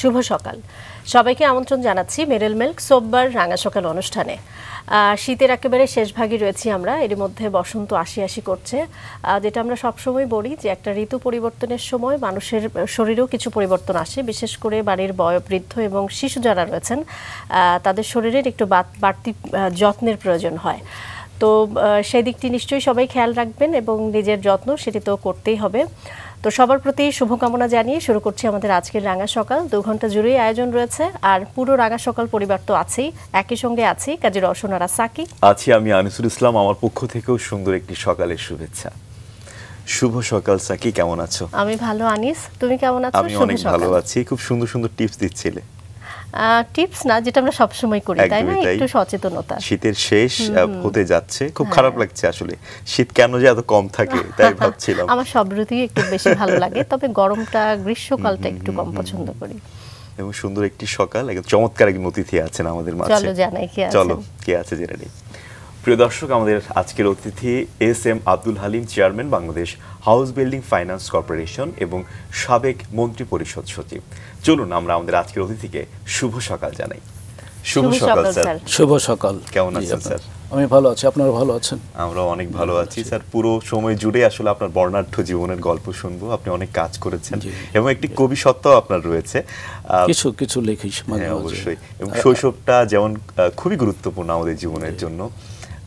শুভ সকাল সবাইকে আমন্ত্রণ জানাচ্ছি মেরিল মিল্ক সোববার রাঙা সকাল অনুষ্ঠানে। শীতের একেবারে শেষ ভাগে রয়েছি আমরা, এর মধ্যে বসন্ত আসি করছে, যেটা আমরা সবসময় বলি যে একটা ঋতু পরিবর্তনের সময় মানুষের শরীরেও কিছু পরিবর্তন আসে, বিশেষ করে বাড়ির বয়োবৃদ্ধ এবং শিশু যারা রয়েছেন তাদের শরীরের একটু বাড়তি যত্নের প্রয়োজন হয়। তো সেই দিকটি নিশ্চয়ই সবাই খেয়াল রাখবেন এবং নিজের যত্ন সেটি তো করতেই হবে। তো সবার প্রতি শুভকামনা জানিয়ে শুরু করছি আমাদের আজকের রাঙা সকাল। 2 ঘন্টা জুড়েই আয়োজন রয়েছে, আর পুরো রাঙা সকাল পরিবার তো আছেই, একই সঙ্গে আছি কাজী রওশন আর সাকি, আছি আমি আনিসুল ইসলাম। আমার পক্ষ থেকেও সুন্দর একটি সকালের শুভেচ্ছা। শুভ সকাল সাকি, কেমন আছো? আমি ভালো। আনিস, তুমি কেমন আছো? আমি অনেক ভালো আছি। খুব সুন্দর সুন্দর টিপস দিচ্ছিলে। টিপস না, যেটা আমরা সবসময় করি, তাই না? একটু সচেতনতা। শীতের শেষ হতে যাচ্ছে, খুব খারাপ লাগছে আসলে। শীত কেন যে এত কম থাকে তাই ভাবছিলাম। আমার সব ঋতুই একটু বেশি ভালো লাগে, তবে গরমটা গ্রীষ্মকালটা একটু কম পছন্দ করি। এবং সুন্দর একটি সকাল, একদম চমৎকার একজন অতিথি আছেন আমাদের মাঝে। চলো জানাই কে আছে। চলো কে আছে জেনে নিই। প্রিয় দর্শক, আমাদের আজকের অতিথি S M. Abdul Halim, chairman Bangladesh house building finance corporation এবং সাবেক মন্ত্রী পরিষদ সচিব। চলুন আমরা আমাদের আজকের অতিথিকে শুভ সকাল জানাই। শুভ সকাল স্যার। শুভ সকাল। কেমন আছেন স্যার? আমি ভালো আছি, আপনারা ভালো আছেন? আমরা অনেক ভালো আছি স্যার। পুরো সময় জুড়ে আসলে আপনার বর্ণাঢ্য জীবনের গল্প শুনবো। আপনি অনেক কাজ করেছেন এবং একটি কবি সত্তাও আপনার রয়েছে। কিছু লিখিস অবশ্যই। এবং শৈশবটা যেমন খুবই গুরুত্বপূর্ণ আমাদের জীবনের জন্য।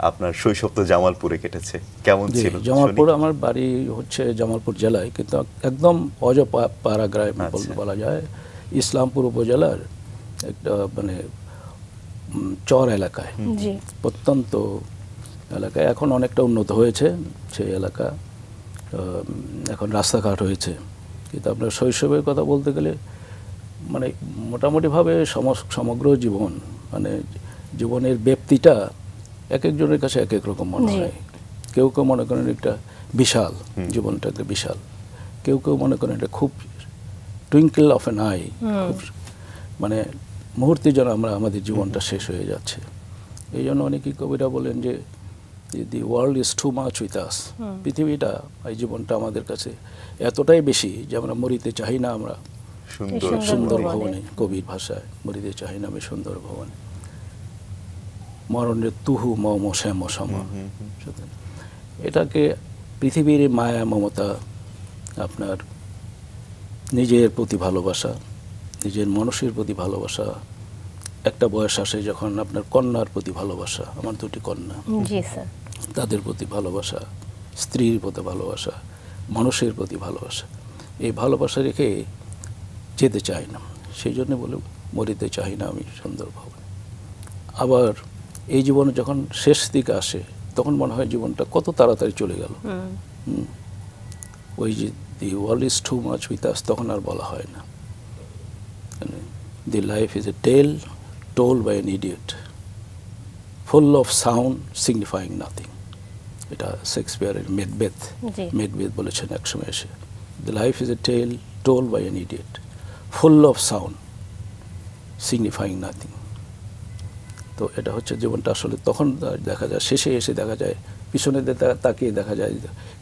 আপনার শৈশব তো জামালপুরে কেটেছে, কেমন ছিল? জামালপুর আমার বাড়ি হচ্ছে জামালপুর জেলায়, কিন্তু একদম অজপাড়া গ্রাম বলা যায়, ইসলামপুর উপজেলার একটা মানে চর এলাকায়, প্রত্যন্ত এলাকায়। এখন অনেকটা উন্নত হয়েছে সেই এলাকা, এখন রাস্তাঘাট হয়েছে। কিন্তু আপনার শৈশবের কথা বলতে গেলে মানে মোটামুটিভাবে সমগ্র জীবন, মানে জীবনের ব্যাপ্তিটা এক একজনের কাছে এক এক রকম মনে হয়। কেউ কেউ মনে করেন একটা বিশাল, জীবনটা একটা বিশাল। কেউ কেউ মনে করেন এটা খুব টুইঙ্কেল অফ অ্যান আই, খুব মানে মুহূর্তে যেন আমাদের জীবনটা শেষ হয়ে যাচ্ছে। এই জন্য অনেকেই কবিরা বলেন যে the world is too much with আস। পৃথিবীটা, এই জীবনটা আমাদের কাছে এতটাই বেশি যে আমরা মরিতে চাই না। আমরা সুন্দর ভবনে, কবির ভাষায়, মরিতে চাই না আমি সুন্দর ভবনে, মরণের তুহু মম শ্যাম সম। এটাকে পৃথিবীর মায়া মমতা, আপনার নিজের প্রতি ভালোবাসা, নিজের মানুষের প্রতি ভালোবাসা, একটা বয়স আসে যখন আপনার কন্যার প্রতি ভালোবাসা, আমার 2টি কন্যা, তাদের প্রতি ভালোবাসা, স্ত্রীর প্রতি ভালোবাসা, মানুষের প্রতি ভালোবাসা, এই ভালোবাসা রেখে যেতে চাই না। সেই জন্য বলে মরিতে চাই না আমি সুন্দর ভবনে। আবার এই জীবনে যখন শেষ দিকে আসে তখন মনে হয় জীবনটা কত তাড়াতাড়ি চলে গেল। ওই যে the world is too much with us, তখন আর বলা হয় না। The life is a tale told by an idiot, full of sound signifying nothing. এটা শেক্সপিয়ারের মেকবেথ বলেছেন একসময় এসে। The life is a tale told by an idiot, full of sound signifying nothing. তো এটা হচ্ছে জীবনটা। আসলে তখন দেখা যায়, শেষে এসে দেখা যায়, পিছনে তাকিয়ে দেখা যায়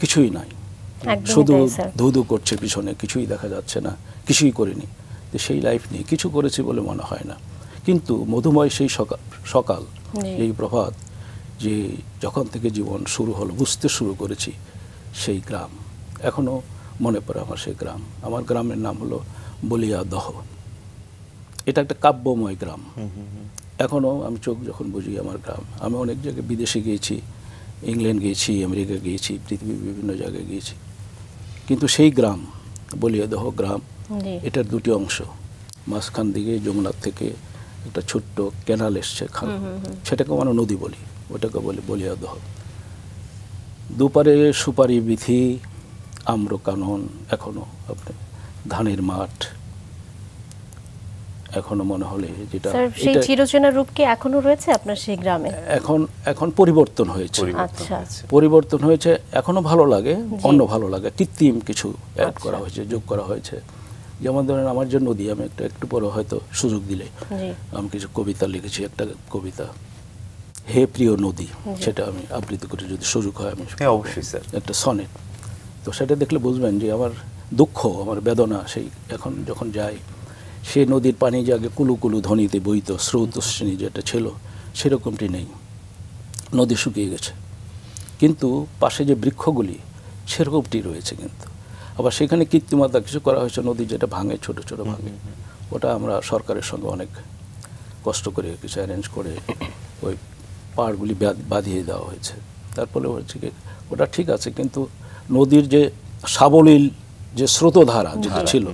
কিছুই নাই, শুধু ধুধু করছে পিছনে, কিছুই দেখা যাচ্ছে না, কিছুই করিনি। তো সেই লাইফ নিয়ে কিছু করেছি বলে মনে হয় না। কিন্তু মধুময় সেই সকাল, এই প্রভাত, যে যখন থেকে জীবন শুরু হলো, বুঝতে শুরু করেছি, সেই গ্রাম এখনও মনে পড়ে আমার। সেই গ্রাম, আমার গ্রামের নাম হলো বলিয়াদহ। এটা একটা কাব্যময় গ্রাম। এখনও আমি চোখ যখন বুঝি আমার গ্রাম, আমি অনেক জায়গায় বিদেশে গিয়েছি, ইংল্যান্ড গিয়েছি, আমেরিকা গিয়েছি, পৃথিবীর বিভিন্ন জায়গায় গিয়েছি, কিন্তু সেই গ্রাম, বলিয়াদহ গ্রাম, এটার 2টি অংশ। মাঝখান দিকে যমুনার থেকে একটা ছোট্ট ক্যানাল এসছে, সেটাকে আমরা নদী বলি, ওটাকে বলি বলিয়াদহ। দুপারে সুপারি বিথি, আম্র কানন, এখনও আপনি ধানের মাঠ, এখনো মনে হলে যেটা সেই চিরচেনা রূপ কি এখনো রয়েছে আপনার সেই গ্রামে? এখন পরিবর্তন হয়েছে, পরিবর্তন হয়েছে। এখনো ভালো লাগে, অন্য ভালো লাগে, কৃত্রিম কিছু অ্যাড করা হয়েছে, যোগ করা হয়েছে। যেমন ধরেন আমার যে নদী, আমি একটু পরে হয়তো সুযোগ দিলে আমি কিছু কবিতা লিখেছি। একটা কবিতা, হে প্রিয় নদী, সেটা আমি আবৃত্তি করে যদি সুযোগ হয় আমি অবশ্যই স্যার, একটা সনেট। তো সেটা দেখলে বুঝবেন যে আমার দুঃখ, আমার বেদনা, সেই এখন যখন যাই সেই নদীর পানি যে আগে কুলু কুলু ধ্বনিতে বইত, স্রোতস্বিনী যেটা ছিল সেরকমটি নেই, নদী শুকিয়ে গেছে। কিন্তু পাশে যে বৃক্ষগুলি সেরকমটি রয়েছে। কিন্তু আবার সেখানে কৃত্রিমতা কিছু করা হয়েছে, নদী যেটা ভাঙে, ছোট ছোট ভাঙে, ওটা আমরা সরকারের সঙ্গে অনেক কষ্ট করে কিছু অ্যারেঞ্জ করে ওই পাড়গুলি বাঁধিয়ে দেওয়া হয়েছে। তারপরে হচ্ছে কি ওটা ঠিক আছে, কিন্তু নদীর যে সাবলীল যে স্রোতধারা যেটা ছিল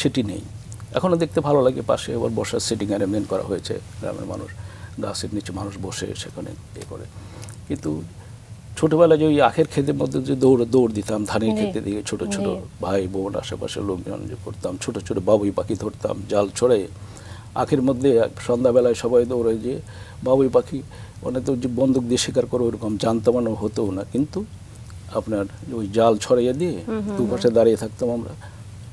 সেটি নেই। এখনও দেখতে ভালো লাগে, পাশে আবার বসার সিটিং অ্যারেঞ্জমেন্ট করা হয়েছে, গ্রামের মানুষ গাছের নিচে মানুষ বসে সেখানে করে। কিন্তু ছোটোবেলায় যে ওই আখের ক্ষেতের মধ্যে যে দৌড় দিতাম, ধানের ক্ষেতে দিয়ে ছোট ছোট ভাই বোন আশেপাশের লোকজন যে করতাম, ছোট ছোট বাবুই পাখি ধরতাম জাল ছড়ে আখের মধ্যে, সন্ধ্যাবেলায় সবাই দৌড়ে যে বাবুই পাখি, অনেক তো যে বন্দুক দিয়ে শিকার করে ওরকম জানতাম না, হতেও না, কিন্তু আপনার ওই জাল ছড়াইয়ে দিয়ে দুপাশে দাঁড়িয়ে থাকতাম আমরা,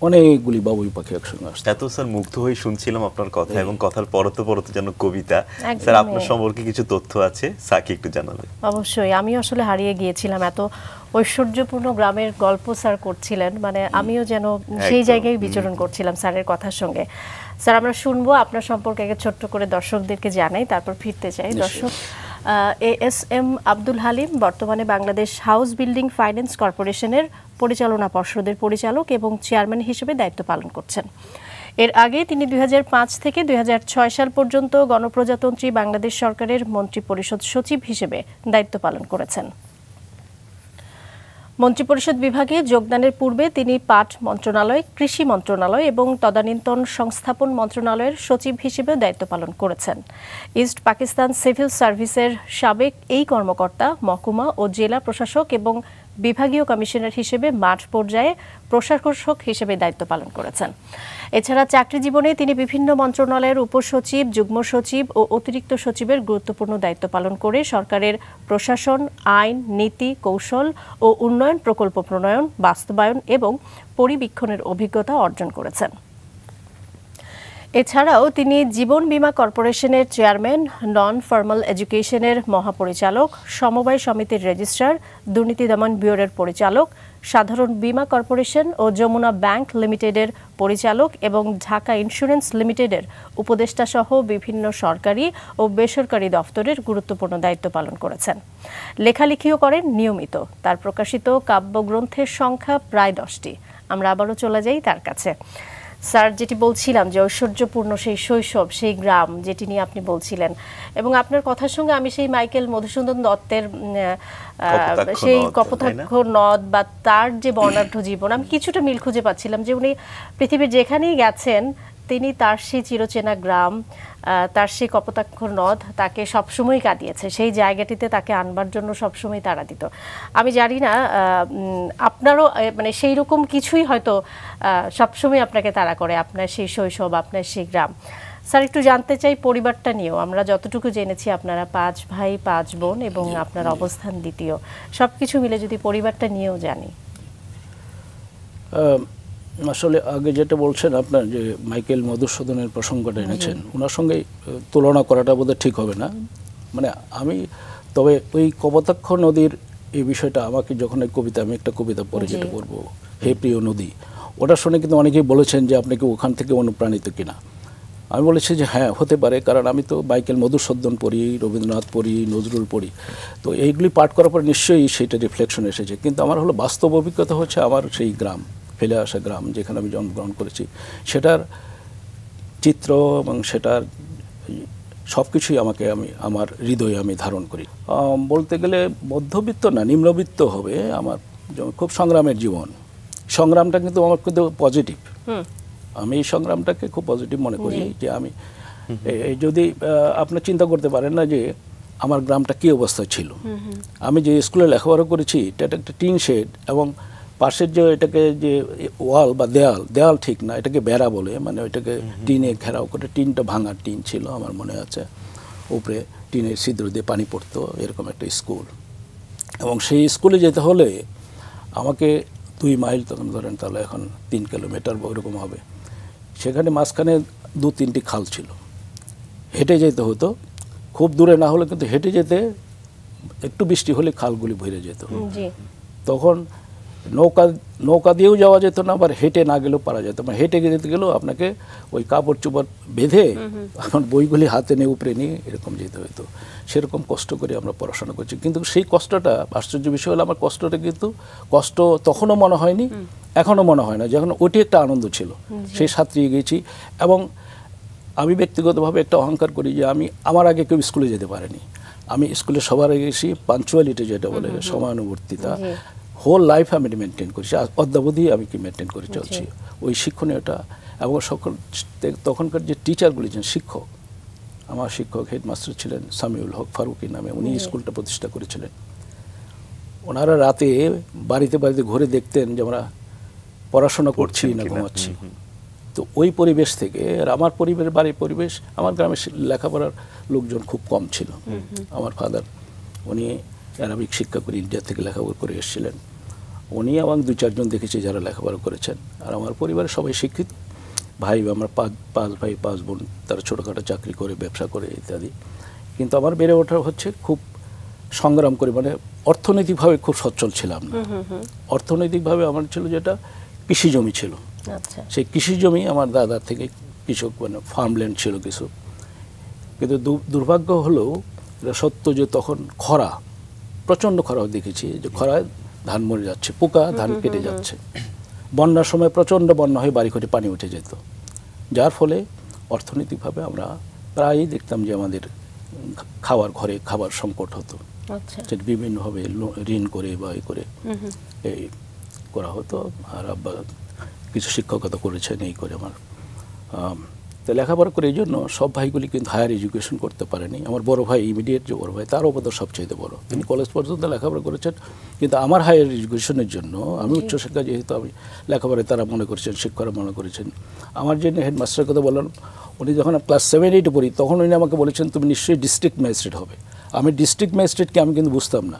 অনেকগুলি বাবুই পাখি একসঙ্গে আসতো। এত স্যার মুগ্ধ হয়ে শুনছিলাম আপনার কথা, এবং কথার পরতে পরতে যেন কবিতা। স্যার আপনার সম্পর্কে কিছু তথ্য আছে, সাকি একটু জানাবেন। অবশ্যই, আমি আসলে হারিয়ে গিয়েছিলাম, এত ঐশ্বর্যপূর্ণ গ্রামের গল্প স্যার করছিলেন, মানে আমিও যেন সেই জায়গায় বিচরণ করছিলাম স্যারের কথার সঙ্গে। স্যার আমরা শুনবো আপনার সম্পর্কে আগে ছোট্ট করে দর্শকদেরকে জানাই, তারপর ফিরতে চাই। দর্শক, এএসএম আব্দুল হালিম বর্তমানে বাংলাদেশ হাউস বিল্ডিং ফাইন্যান্স কর্পোরেশনের পরিচালনা পর্ষদের পরিচালক এবং চেয়ারম্যান হিসেবে দায়িত্ব পালন করছেন। এর আগে তিনি 2005 থেকে 2006 সাল পর্যন্ত গণপ্রজাতন্ত্রী বাংলাদেশ সরকারের মন্ত্রিপরিষদ সচিব হিসেবে দায়িত্ব পালন করেছেন। মন্ত্রিপরিষদ বিভাগে যোগদানের পূর্বে তিনি পাট মন্ত্রণালয়, কৃষি মন্ত্রণালয় এবং তদানীন্তন সংস্থাপন মন্ত্রণালয়ের সচিব হিসেবেও দায়িত্ব পালন করেছেন। ইস্ট পাকিস্তান সিভিল সার্ভিসের সাবেক এই কর্মকর্তা মহকুমা ও জেলা প্রশাসক এবং বিভাগীয় কমিশনার হিসেবে মাঠ পর্যায়ে প্রশাসক হিসেবে দায়িত্ব পালন করেছেন। এছাড়া চাকরি জীবনে তিনি বিভিন্ন মন্ত্রণালয়ের উপসচিব, যুগ্ম সচিব ও অতিরিক্ত সচিবের গুরুত্বপূর্ণ দায়িত্ব পালন করে সরকারের প্রশাসন, আইন, নীতি, কৌশল ও উন্নয়ন প্রকল্প প্রণয়ন, বাস্তবায়ন এবং পরিবীক্ষণের অভিজ্ঞতা অর্জন করেছেন। এছাড়াও তিনি জীবন বীমা কর্পোরেশনের চেয়ারম্যান, নন ফর্মাল এডুকেশনের মহাপরিচালক, সমবায় সমিতির রেজিস্ট্রার, দুর্নীতি দমন ব্যুরোর পরিচালক, সাধারণ বীমা কর্পোরেশন ও যমুনা ব্যাংক লিমিটেডের পরিচালক এবং ঢাকা ইন্স্যুরেন্স লিমিটেডের উপদেষ্টা সহ বিভিন্ন সরকারি ও বেসরকারি দফতরের গুরুত্বপূর্ণ দায়িত্ব পালন করেছেন। লেখালেখিও করেন নিয়মিত। তার প্রকাশিত কাব্যগ্রন্থের সংখ্যা প্রায় 10টি। আমরা আবারও চলে যাই তার কাছে। স্যার, যেটি বলছিলাম যে ঐশ্বর্যপূর্ণ সেই শৈশব, সেই গ্রাম যেটি নিয়ে আপনি বলছিলেন, এবং আপনার কথার সঙ্গে আমি সেই মাইকেল মধুসূদন দত্তের সেই কপোতাক্ষ নদ বা তার যে বর্ণাঢ্য জীবন, আমি কিছুটা মিল খুঁজে পাচ্ছিলাম যে উনি পৃথিবীর যেখানেই গেছেন তিনি তার সেই চিরচেনা গ্রাম, তার সেই কপোতাক্ষ নদ তাকে সবসময় কাটিয়েছে, সেই জায়গাটিতে তাকে আনবার জন্য সবসময় তাড়া দিত। আমি জানি না আপনারও মানে সেই রকম কিছুই হয়তো সবসময় আপনাকে তাড়া করে, আপনার সেই শৈশব, আপনার সেই গ্রাম। স্যার, একটু জানতে চাই পরিবারটা নিয়েও। আমরা যতটুকু জেনেছি আপনারা 5 ভাই 5 বোন এবং আপনার অবস্থান দ্বিতীয়, সব কিছু মিলে যদি পরিবারটা নিয়েও জানি। আসলে আগে যেটা বলছেন আপনার যে মাইকেল মধুসূদনের প্রসঙ্গটা এনেছেন, ওনার সঙ্গে তুলনা করাটা বোধহয় ঠিক হবে না। মানে আমি তবে ওই কপোতাক্ষ নদীর এই বিষয়টা আমাকে যখন এই কবিতা, আমি একটা কবিতা পড়ে যেটা পড়বো, হে প্রিয় নদী, ওটা শুনে কিন্তু অনেকেই বলেছেন যে আপনি কি ওখান থেকে অনুপ্রাণিত কিনা। আমি বলেছি যে হ্যাঁ, হতে পারে, কারণ আমি তো মাইকেল মধুসূদন পড়ি, রবীন্দ্রনাথ পড়ি, নজরুল পড়ি, তো এইগুলি পাঠ করার পর নিশ্চয়ই সেটা রিফ্লেকশন এসেছে। কিন্তু আমার হলো বাস্তব অভিজ্ঞতা হচ্ছে আমার সেই গ্রাম, ফেলে আসা গ্রাম যেখানে আমি জন্মগ্রহণ করেছি, সেটার চিত্র এবং সেটার সব কিছুই আমার হৃদয়ে আমি ধারণ করি। বলতে গেলে মধ্যবিত্ত না, নিম্নবিত্ত হবে আমার, খুব সংগ্রামের জীবন। সংগ্রামটা কিন্তু আমার কিন্তু পজিটিভ, আমি এই সংগ্রামটাকে খুব পজিটিভ মনে করি। যে আমি যদি আপনি চিন্তা করতে পারেন না যে আমার গ্রামটা কী অবস্থা ছিল। আমি যে স্কুলে লেখাপড়া করেছি এটা একটা টিন শেড, এবং পাশের যে এটাকে যে ওয়াল বা দেয়াল ঠিক না, এটাকে বেড়া বলে, মানে ওইটাকে টিনে ঘেরাও করে, টিনটা ভাঙার টিন ছিল আমার মনে আছে, উপরে টিনের ছিদ্র দিয়ে পানি পড়তো, এরকম একটা স্কুল। এবং সেই স্কুলে যেতে হলে আমাকে 2 মাইল, তখন ধরেন তাহলে এখন 3 কিলোমিটার ওইরকম হবে, সেখানে মাঝখানে 2-3টি খাল ছিল, হেঁটে যেতে হতো। খুব দূরে না হলে কিন্তু হেঁটে যেতে, একটু বৃষ্টি হলে খালগুলি ভরে যেত। তখন নৌকা দিয়েও যাওয়া যেত না, আবার হেঁটে না গেলেও পারা যেত। মানে হেঁটে যেতে গেলেও আপনাকে ওই কাপড় চোপড় বেঁধে আমার বইগুলি হাতে নিয়ে উপরে নিয়ে এরকম যেতে হতো। সেরকম কষ্ট করে আমরা পড়াশোনা করছি। কিন্তু সেই কষ্টটা, আশ্চর্য বিষয় হলো আমার কষ্টটা কিন্তু কষ্ট তখনও মনে হয়নি, এখনও মনে হয় না, যখন ওটি একটা আনন্দ ছিল। সেই ছাত্রী গেছি এবং আমি ব্যক্তিগতভাবে একটা অহংকার করি যে আমার আগে কেউ স্কুলে যেতে পারেনি। আমি স্কুলে সবার আগে গেছি, পাঞ্চুয়ালিটি যেটা বলে সময়ানুবর্তিতা, হোল লাইফ আমি মেনটেন করছি, অদ্যাবধি আমি কি মেনটেন করে চলছি। ওই শিক্ষণীয়টা এবং সকল তখনকার যে টিচারগুলি ছিলেন, শিক্ষক, আমার শিক্ষক হেডমাস্টার ছিলেন সামিউল হক ফারুকি নামে, উনি স্কুলটা প্রতিষ্ঠা করেছিলেন। ওনারা রাতে বাড়িতে বাড়িতে ঘুরে দেখতেন যে আমরা পড়াশোনা করছি না ঘুমাচ্ছি। তো ওই পরিবেশ থেকে, আর আমার বাড়ির পরিবেশ, আমার গ্রামে লেখাপড়ার লোকজন খুব কম ছিল। আমার ফাদার উনি অ্যারাবিক শিক্ষা করে ইন্ডিয়া থেকে লেখাপড়া করে এসেছিলেন। উনি এবং 2-4 জন দেখেছি যারা লেখাপড়া করেছেন। আর আমার পরিবারের সবাই শিক্ষিত, ভাই, আমরা 5 ভাই 5 বোন, তারা ছোটোখাটো চাকরি করে, ব্যবসা করে ইত্যাদি। কিন্তু আমার বেড়ে ওঠা হচ্ছে খুব সংগ্রাম করে, মানে অর্থনৈতিকভাবে খুব সচ্ছল ছিলাম না। অর্থনৈতিকভাবে আমার ছিল যেটা কৃষি জমি ছিল, সেই কৃষি জমি আমার দাদার থেকে কৃষক, মানে ফার্মল্যান্ড ছিল কিছু। কিন্তু দুর্ভাগ্য হলো, এটা সত্য যে তখন খরা, প্রচণ্ড খরাও দেখেছি, যে খরায় ধান মরে যাচ্ছে, পোকা ধান কেটে যাচ্ছে। বন্যার সময় প্রচণ্ড বন্যা হয়ে বাড়িঘরে পানি উঠে যেত, যার ফলে অর্থনৈতিকভাবে আমরা প্রায়ই দেখতাম যে আমাদের ঘরে খাবার সংকট হতো। সেটা বিভিন্নভাবে ঋণ করে বা করে এই করা হতো। আর আব্বা কিছু শিক্ষকতা করেছেন এই করে আমার। তো লেখাপড়া করে এই জন্য সব ভাইগুলি কিন্তু হায়ার এডুকেশন করতে পারেনি। আমার বড় ভাই, ইমিডিয়েট যে বড় ভাই, তার অবদান সবচেয়ে বড়, তিনি কলেজ পর্যন্ত লেখাপড়া করেছেন। কিন্তু আমার হায়ার এডুকেশনের জন্য, আমি উচ্চশিক্ষা যেহেতু আমি লেখাপড়ায়, তারা মনে করেছেন, শিক্ষকরা মনে করেছেন। আমার যে হেডমাস্টারের কথা বললাম, উনি যখন ক্লাস 7-8 পড়ি, তখন উনি আমাকে বলেছেন তুমি নিশ্চয়ই ডিস্ট্রিক্ট ম্যাজিস্ট্রেট হবে। আমি ডিস্ট্রিক্ট ম্যাজিস্ট্রেটকে আমি কিন্তু বুঝতাম না,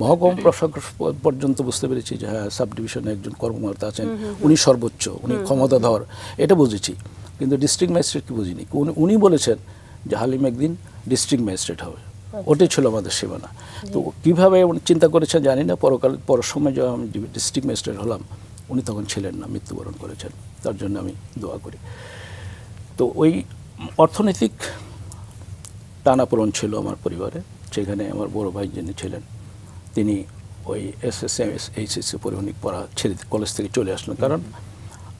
মহকুমা প্রশাসক পর্যন্ত বুঝতে পেরেছি যে হ্যাঁ, সাব ডিভিশনে একজন কর্মকর্তা আছেন, উনি সর্বোচ্চ, উনি ক্ষমতাধর, এটা বুঝেছি। কিন্তু ডিস্ট্রিক্ট ম্যাজিস্ট্রেট কি বুঝিনি। উনি বলেছেন যে হালিম একদিন ডিস্ট্রিক্ট ম্যাজিস্ট্রেট হবে, ওটাই ছিল আমাদের সীমানা। তো কীভাবে চিন্তা করেছেন জানি না, পরের সময় যখন আমি ডিস্ট্রিক্ট ম্যাজিস্ট্রেট হলাম, উনি তখন ছিলেন না, মৃত্যুবরণ করেছেন। তার জন্য আমি দোয়া করি। তো ওই অর্থনৈতিক টানাপোড়েন ছিল আমার পরিবারে। সেখানে আমার বড় ভাই যিনি ছিলেন, তিনি ওই SSC HSC পরিমাণিক পড়া ছেড়ে কলেজ থেকে চলে আসলেন। কারণ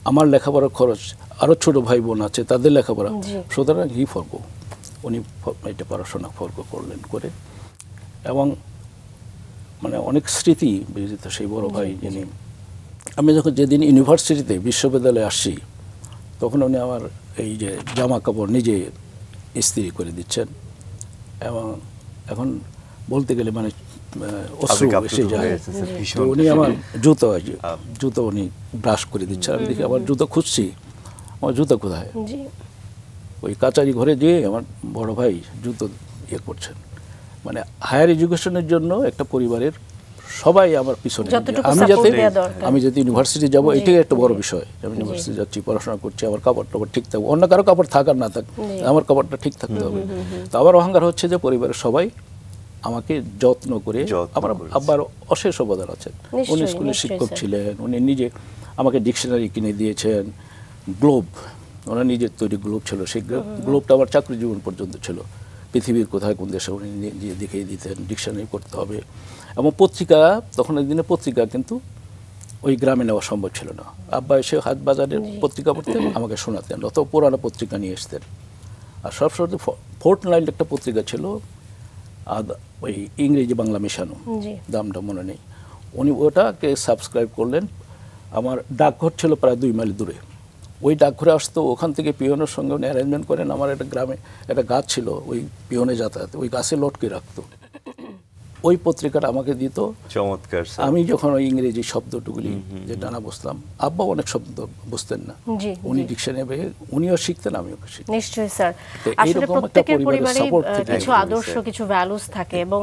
আমার লেখাপড়ার খরচ, আরও ছোটো ভাই বোন আছে, তাদের লেখাপড়া, সুতরাং উনি এটা পড়াশোনা করলেন করে। এবং মানে অনেক স্মৃতি বিজিত সেই বড় ভাই যিনি, আমি যখন যেদিন ইউনিভার্সিটিতে বিশ্ববিদ্যালয়ে আসছি, তখন উনি আমার এই যে জামা কাপড় নিজে ইস্ত্রি করে দিচ্ছেন। এবং এখন বলতে গেলে মানে অশ্রু এসে যায়। উনি আমার জুতো উনি ব্রাশ করে দিচ্ছেন। আমি দেখি আমার জুতো খুঁজছি, আমার জুতো কোথায়? ওই কাচারি ঘরে যেয়ে আমার বড় ভাই জুতো ইয়ে করছেন। মানে হায়ার এডুকেশনের জন্য একটা পরিবারের সবাই আমার পিছনে, আমি যাতে ইউনিভার্সিটি যাব, এটাই একটা বড় বিষয়। আমি ইউনিভার্সিটি যাচ্ছি, পড়াশোনা করছি, আমার কাপড় টাপড় ঠিক থাকবে, অন্য কারো কাপড় থাক আর না থাক, আমার কাপড়টা ঠিক থাকতে হবে। তো আমার অহংকার হচ্ছে যে পরিবারের সবাই আমাকে যত্ন করে, আমার আব্বার অশেষ অবদান আছে। উনি স্কুলের শিক্ষক ছিলেন, উনি নিজে আমাকে ডিকশনারি কিনে দিয়েছেন, গ্লোব, ওনার নিজের তৈরি গ্লোব ছিল, সেই গ্লোবটা আমার চাকরি জীবন পর্যন্ত ছিল। পৃথিবীর কোথায় কোন দেশে উনি নিজে দেখিয়ে দিতেন, ডিকশনারি করতে হবে। এবং পত্রিকা, তখন দিনে পত্রিকা কিন্তু ওই গ্রামে নেওয়া সম্ভব ছিল না। আব্বা এসে হাট বাজারের পত্রিকা পড়তেন, আমাকে শোনাতেন, অত পুরানো পত্রিকা নিয়ে এসতেন। আর সবসময় ফোর্টনাইট একটা পত্রিকা ছিল, ওই ইংরেজি বাংলা মেশানো, দামটা মনে নেই। উনি ওটাকে সাবস্ক্রাইব করলেন। আমার ডাকঘর ছিল প্রায় 2 মাইল দূরে, ওই ডাকঘরে আসতো, ওখান থেকে পিয়নের সঙ্গে উনি অ্যারেঞ্জমেন্ট করেন। আমার একটা গ্রামে একটা গাছ ছিল, ওই পিয়নে যাতায়াত, ওই গাছে লটকে রাখতো, ওই পত্রিকাটা আমাকে দিত। চমৎকার। আমি যখন ওই ইংরেজি শব্দটুগুলি যেটা না বুঝতাম, আব্বা অনেক শব্দ বুঝতেন না, উনি ডিকশনারি, উনিও শিখতেন, আমিও শিখতাম। নিশ্চয়ই স্যার, আসলে প্রত্যেকের পরিবারে কিছু আদর্শ, কিছু ভ্যালুস থাকে এবং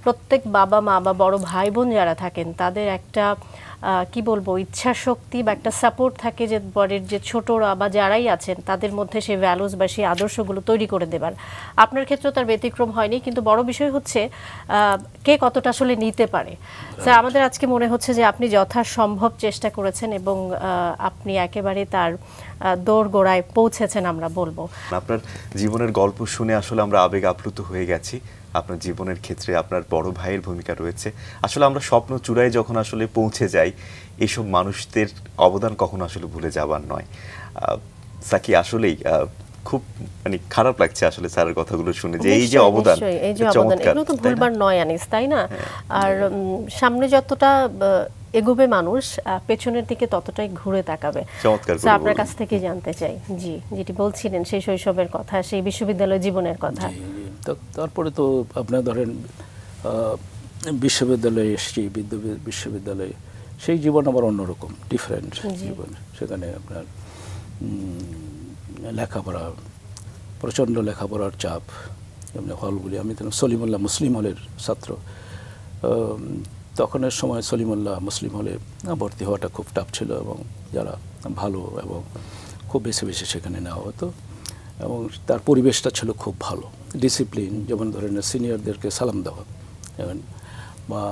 প্রত্যেক বাবা মা বা বড় ভাই বোন যারা থাকেন তাদের একটা কি বলবো ইচ্ছা শক্তি বা একটা সাপোর্ট থাকে যে বরের যে ছোটরা বা যারাই আছেন তাদের মধ্যে সেই ভ্যালুস বা সেই আদর্শগুলো তৈরি করে দেবার। আপনার ক্ষেত্রেও তার ব্যতিক্রম হয়নি, কিন্তু বড় বিষয় হচ্ছে কে কতটা আসলে নিতে পারে। স্যার, আমাদের আজকে মনে হচ্ছে যে আপনি যথাসম্ভব চেষ্টা করেছেন এবং আপনি একেবারে তার দোরগোড়ায় পৌঁছেছেন আমরা বলবো। আপনার জীবনের গল্প শুনে আসলে আমরা আবেগ আপ্লুত হয়ে গেছি। আপনার জীবনের ক্ষেত্রে আপনার বড় ভাইয়ের ভূমিকা রয়েছে। আসলে আমরা স্বপ্ন চূড়ায় যখন আসলে পৌঁছে যাই, এইসব মানুষদের অবদান কখনো আসলে ভুলে যাবার নয়। সাকি, আসলেই খুব মানে খারাপ লাগছে আসলে স্যারের কথাগুলো শুনে, যে এই যে অবদান, এগুলো তো ভুলবার নয় আনিস, তাই না? আর সামনে যতটা এগোবে মানুষ, পেছনের দিকে ততটাই ঘুরে তাকাবে। চমৎকার। আপনার কাছ থেকে জানতে চাই, জি, যেটি বলছিলেন সেই শৈশবের কথা, সেই বিশ্ববিদ্যালয় জীবনের কথা। তারপরে তো আপনার ধরেন বিশ্ববিদ্যালয়ে এসেছি, বিশ্ববিদ্যালয়ে সেই জীবন আবার অন্যরকম, ডিফারেন্ট জীবন। সেখানে আপনার লেখাপড়া, প্রচণ্ড লেখাপড়ার চাপ, এমনি হলগুলি, আমি তখন সলিমুল্লাহ মুসলিম হলের ছাত্র। তখনের সময় সলিমুল্লাহ মুসলিম হলে ভর্তি হওয়াটা খুব টাফ ছিল, এবং যারা ভালো এবং খুব বেশি বেশি সেখানে নেওয়া হতো, এবং তার পরিবেশটা ছিল খুব ভালো, ডিসিপ্লিন। যেমন ধরেন সিনিয়রদেরকে সালাম দেওয়া, যেমন বা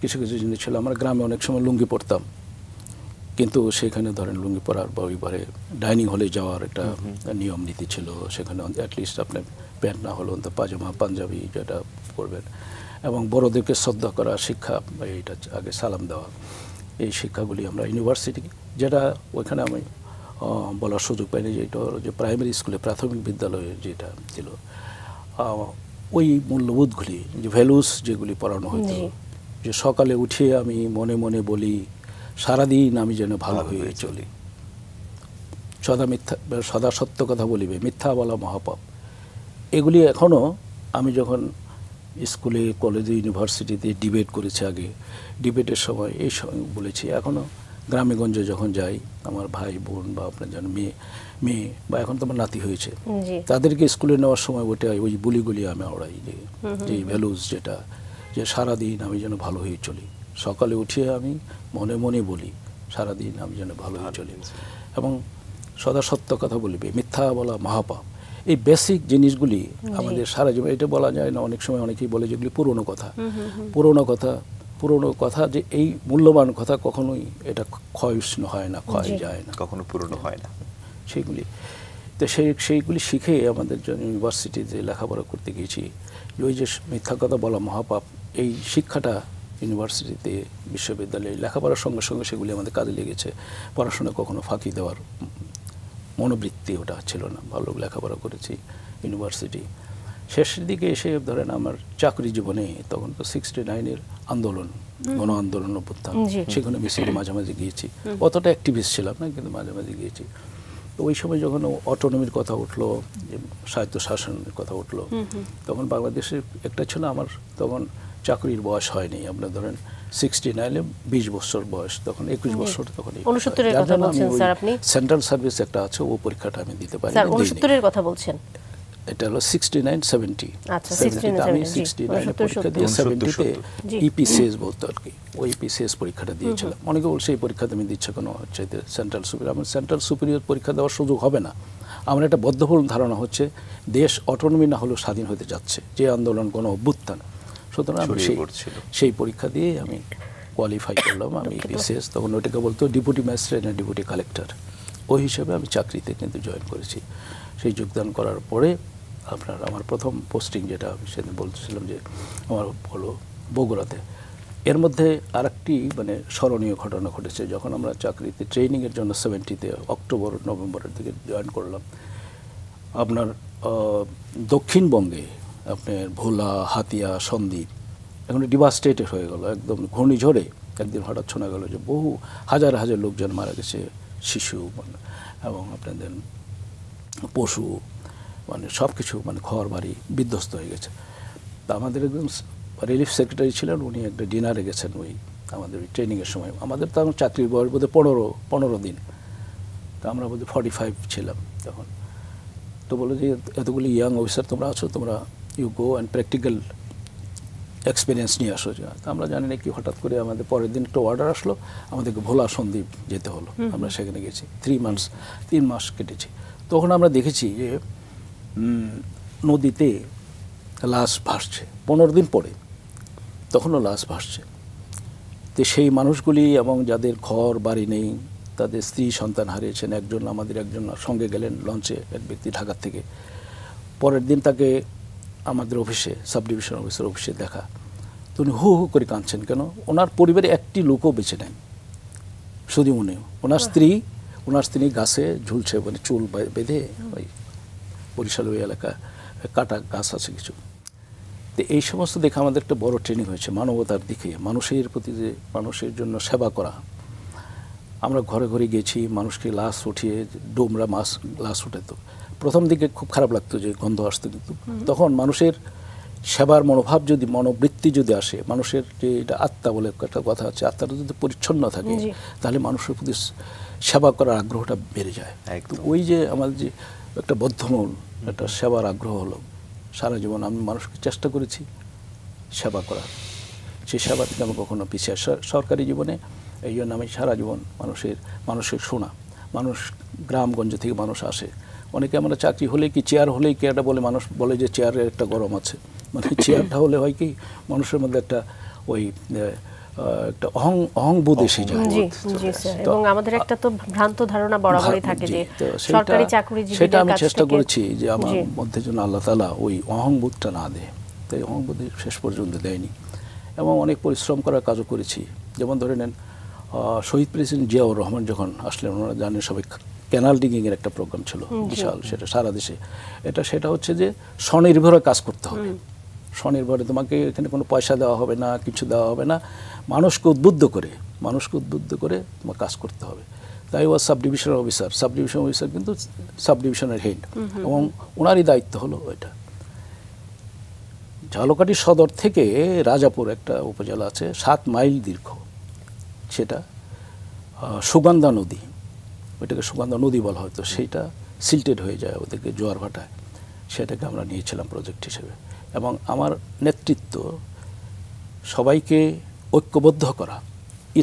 কিছু কিছু জিনিস ছিল। আমরা গ্রামে অনেক সময় লুঙ্গি পরতাম, কিন্তু সেখানে ধরেন লুঙ্গি পরার বা ওইবারে ডাইনিং হলে যাওয়ার একটা নিয়ম নীতি ছিল। সেখানে অ্যাটলিস্ট আপনার প্যান্ট না হলেও তো পাজামা পাঞ্জাবি যেটা করবেন, এবং বড়োদেরকে শ্রদ্ধা করা শিক্ষা, এইটা আগে সালাম দেওয়া, এই শিক্ষাগুলি আমরা ইউনিভার্সিটি, যেটা ওইখানে আমি বলার সুযোগ পাইনি, যে এটা হলো যে প্রাইমারি স্কুলে, প্রাথমিক বিদ্যালয়ে যেটা ছিল, ওই মূল্যবোধগুলি, যে ভ্যালুস যেগুলি পড়ানো হতো, যে সকালে উঠে আমি মনে মনে বলি সারাদিন আমি যেন ভালো হয়ে চলি, সদা সত্য কথা বলিবে, মিথ্যা বলা মহাপাপ। এগুলি এখনও আমি যখন স্কুলে, কলেজে, ইউনিভার্সিটিতে ডিবেট করেছি, আগে ডিবেটের সময় এই সময় বলেছি, এখনও গ্রামে গঞ্জে যখন যাই, আমার ভাই বোন বা আপনার যেন মেয়ে বা এখন তো আমার নাতি হয়েছে, তাদেরকে স্কুলে নেওয়ার সময় ওটা ওই বলিগুলি আমি ওড়াই, যে ভ্যালুস, যেটা যে সারাদিন আমি যেন ভালো হয়ে চলি, সকালে উঠিয়ে আমি মনে মনে বলি সারাদিন আমি যেন ভালো হয়ে চলি, এবং সদা সত্য কথা বলিবে, মিথ্যা বলা মহাপাপ। এই বেসিক জিনিসগুলি আমাদের সারা জীবন, এটা বলা যায় না, অনেক সময় অনেকেই বলে যেগুলি পুরনো কথা, পুরনো কথা, যে এই মূল্যবান কথা কখনোই এটা ক্ষয়ষ্ণ হয় না, ক্ষয় যায় না, কখনো পুরনো হয় না সেইগুলি। তো সেইগুলি শিখে আমাদের জন্য ইউনিভার্সিটিতে লেখাপড়া করতে গিয়েছি, ওই যে মিথ্যা কথা বলা মহাপাপ, এই শিক্ষাটা ইউনিভার্সিটিতে, বিশ্ববিদ্যালয়ে লেখাপড়ার সঙ্গে সঙ্গে সেগুলি আমাদের কাজে লেগেছে। পড়াশোনা কখনো ফাঁকি দেওয়ার মনোবৃত্তি ওটা ছিল না, ভালো লেখাপড়া করেছি ইউনিভার্সিটি। শেষের দিকে এসে ধরেন আমার চাকরি জীবনে, তখন তো 69-এর আন্দোলন, গণ আন্দোলন অভ্যুত্থান, সেখানে মিছিলে মাঝে মাঝে গিয়েছি, অতটা অ্যাক্টিভিস্ট ছিলাম না, কিন্তু মাঝে মাঝে গিয়েছি। তো ওই সময় যখন অটোনমির কথা উঠলো, স্বায়ত্ত শাসনের কথা উঠলো, তখন বাংলাদেশের একটা ছিল, আমার তখন চাকরির বয়স হয়নি, আপনার ধরেন 69-এ 20 বছর বয়স, তখন 21 বছর, তখন সেন্ট্রাল সার্ভিস একটা আছে, ও পরীক্ষাটা আমি দিতে পারি। 69-এর কথা বলছেন? এটা হলো 69-70। আচ্ছা, আমি 69-এ পরীক্ষা দিয়ে 70-তে ইপিসিএস বলতো আর কি, ওই ইপিসিএস পরীক্ষাটা দিয়েছিলাম। অনেকে বলছে এই পরীক্ষাতে আমি দিচ্ছে কোনো হচ্ছে সেন্ট্রাল সুপিরিয়র, আমার সেন্ট্রাল সুপিরিয়র পরীক্ষা দেওয়ার সুযোগ হবে না। আমার একটা বদ্ধপূর্ণ ধারণা হচ্ছে দেশ অটোনমি না হলেও স্বাধীন হতে যাচ্ছে, যে আন্দোলন কোনো অভ্যুত্থান, সুতরাং আমি সেই পরীক্ষা দিয়ে আমি কোয়ালিফাই করলাম। আমি ইপিসিএস, তখন ওটাকে বলতো ডেপুটি ম্যাজিস্ট্রেট না ডেপুটি কালেক্টর, ওই হিসেবে আমি চাকরিতে কিন্তু জয়েন করেছি। সেই যোগদান করার পরে আপনার আমার প্রথম পোস্টিং, যেটা আমি সেদিন বলছিলাম যে আমার হলো বগুড়াতে। এর মধ্যে আরেকটি মানে স্মরণীয় ঘটনা ঘটেছে, যখন আমরা চাকরিতে ট্রেনিংয়ের জন্য 70-তে অক্টোবর নভেম্বরের দিকে জয়েন করলাম, আপনার দক্ষিণবঙ্গে আপনার ভোলা, হাতিয়া, সন্দ্বীপ এখন ডিভাস্টেটেড হয়ে গেল, একদম ঘূর্ণিঝড়ে একদিন হঠাৎ শোনা গেল যে বহু হাজার হাজার লোকজন মারা গেছে, শিশু এবং আপনাদের পশু, মানে সব কিছু, মানে ঘর বাড়ি বিধ্বস্ত হয়ে গেছে। তা আমাদের একদম রিলিফ সেক্রেটারি ছিলেন, উনি একটা ডিনারে গেছেন ওই আমাদের ওই ট্রেনিংয়ের সময়। আমাদের তো আমার চাকরির বয়স বোধহয় 15 দিন, তা আমরা বোধহয় 45 ছিলাম তখন। তো বলো যে এতগুলি ইয়াং অফিসার তোমরা আছো, তোমরা you go and practical experience নিয়ে আসো। আমরা জানি না কি হঠাৎ করে আমাদের পরের দিন একটা অর্ডার আসলো, আমাদেরকে ভোলা সন্দ্বীপ যেতে হলো। আমরা সেখানে গেছি, 3 মাস কেটেছি। তখন আমরা দেখেছি যে নদীতে লাশ ভাসছে 15 দিন পরে, তখনও লাশ ভাসছে। তো সেই মানুষগুলি এবং যাদের ঘর বাড়ি নেই, তাদের স্ত্রী সন্তান হারিয়েছেন। আমাদের একজন সঙ্গে গেলেন লঞ্চে, এক ব্যক্তি ঢাকা থেকে। পরের দিন তাকে আমাদের অফিসে, সাব ডিভিশন অফিসের অফিসে দেখা, তো উনি হু হু করে কাঁদছেন। কেন? ওনার পরিবারে একটি লোকও বেঁচে নেই, শুধু উনি। ওনার স্ত্রী গাছে ঝুলছে, মানে চুল বেঁধে, ওই বরিশাল ওই এলাকা কাটা গাছ আছে কিছু। তো এই সমস্ত দেখে আমাদের একটা বড় ট্রেনিং হয়েছে মানবতার দিকে, মানুষের প্রতি, যে মানুষের জন্য সেবা করা। আমরা ঘরে ঘরে গেছি, মানুষকে লাশ উঠিয়ে, ডোমরা লাশ উঠাত। প্রথম দিকে খুব খারাপ লাগতো যে গন্ধ আসতো, কিন্তু তখন মানুষের সেবার মনোভাব যদি, মনোবৃত্তি যদি আসে, মানুষের যে এটা আত্মা বলে একটা কথা আছে, আত্মাটা যদি পরিচ্ছন্ন থাকে, তাহলে মানুষের প্রতি সেবা করার আগ্রহটা বেড়ে যায়। তো ওই যে আমাদের যে একটা বদ্ধমূল একটা সেবার আগ্রহ হলো, সারা জীবন আমি মানুষকে চেষ্টা করেছি সেবা করার। সেই সেবা থেকে আমি কখনো পিছিয়ে সরকারি জীবনে, এই জন্য আমি সারা জীবন মানুষের শোনা। মানুষ গ্রামগঞ্জ থেকে মানুষ আসে, অনেকে আমরা চাকরি হলে কি, চেয়ার হলেই কি একটা বলে, মানুষ বলে যে চেয়ারের একটা গরম আছে, মানে চেয়ারটা হলে হয় কি মানুষের মধ্যে একটা ওই একটা অহংবোধ এসে যায়। এবং আমাদের একটা তো ভ্রান্ত ধারণা বরাবরই থাকে যে সরকারি চাকরিজীবীদের, সেটা আমি চেষ্টা করেছি যে আমার মধ্যে যেন আল্লাহ তাআলা ওই অহংবোধটা না দেয়। তাই অহংবোধ শেষ পর্যন্ত দেয়নি, এবং অনেক পরিশ্রম করার কাজও করেছি। যেমন ধরে নেন, শহীদ প্রেসিডেন্ট জিয়াউর রহমান যখন আসলেন, ওনারা জানেন সবাই, ক্যানাল ডিগিংয়ের একটা প্রোগ্রাম ছিল বিশাল, সেটা সারা দেশে। সেটা হচ্ছে যে স্বনির্ভরে কাজ করতে হবে। স্বনির্ভরে, তোমাকে এখানে কোনো পয়সা দেওয়া হবে না, কিছু দেওয়া হবে না, মানুষকে উদ্বুদ্ধ করে তোমার কাজ করতে হবে। তাই ও সাব ডিভিশন অফিসার কিন্তু সাব ডিভিশনের হেড, এবং ওনারই দায়িত্ব হলো ওইটা। ঝালকাঠি সদর থেকে রাজাপুর একটা উপজেলা আছে 7 মাইল দীর্ঘ, সেটা সুগন্ধা নদী, ওইটাকে সুগন্ধা নদী বলা হয়তো, সেইটা সিল্টেড হয়ে যায় ওদেরকে জোয়ার ভাটায়। সেটাকে আমরা নিয়েছিলাম প্রজেক্ট হিসেবে, এবং আমার নেতৃত্ব সবাইকে ঐক্যবদ্ধ করা,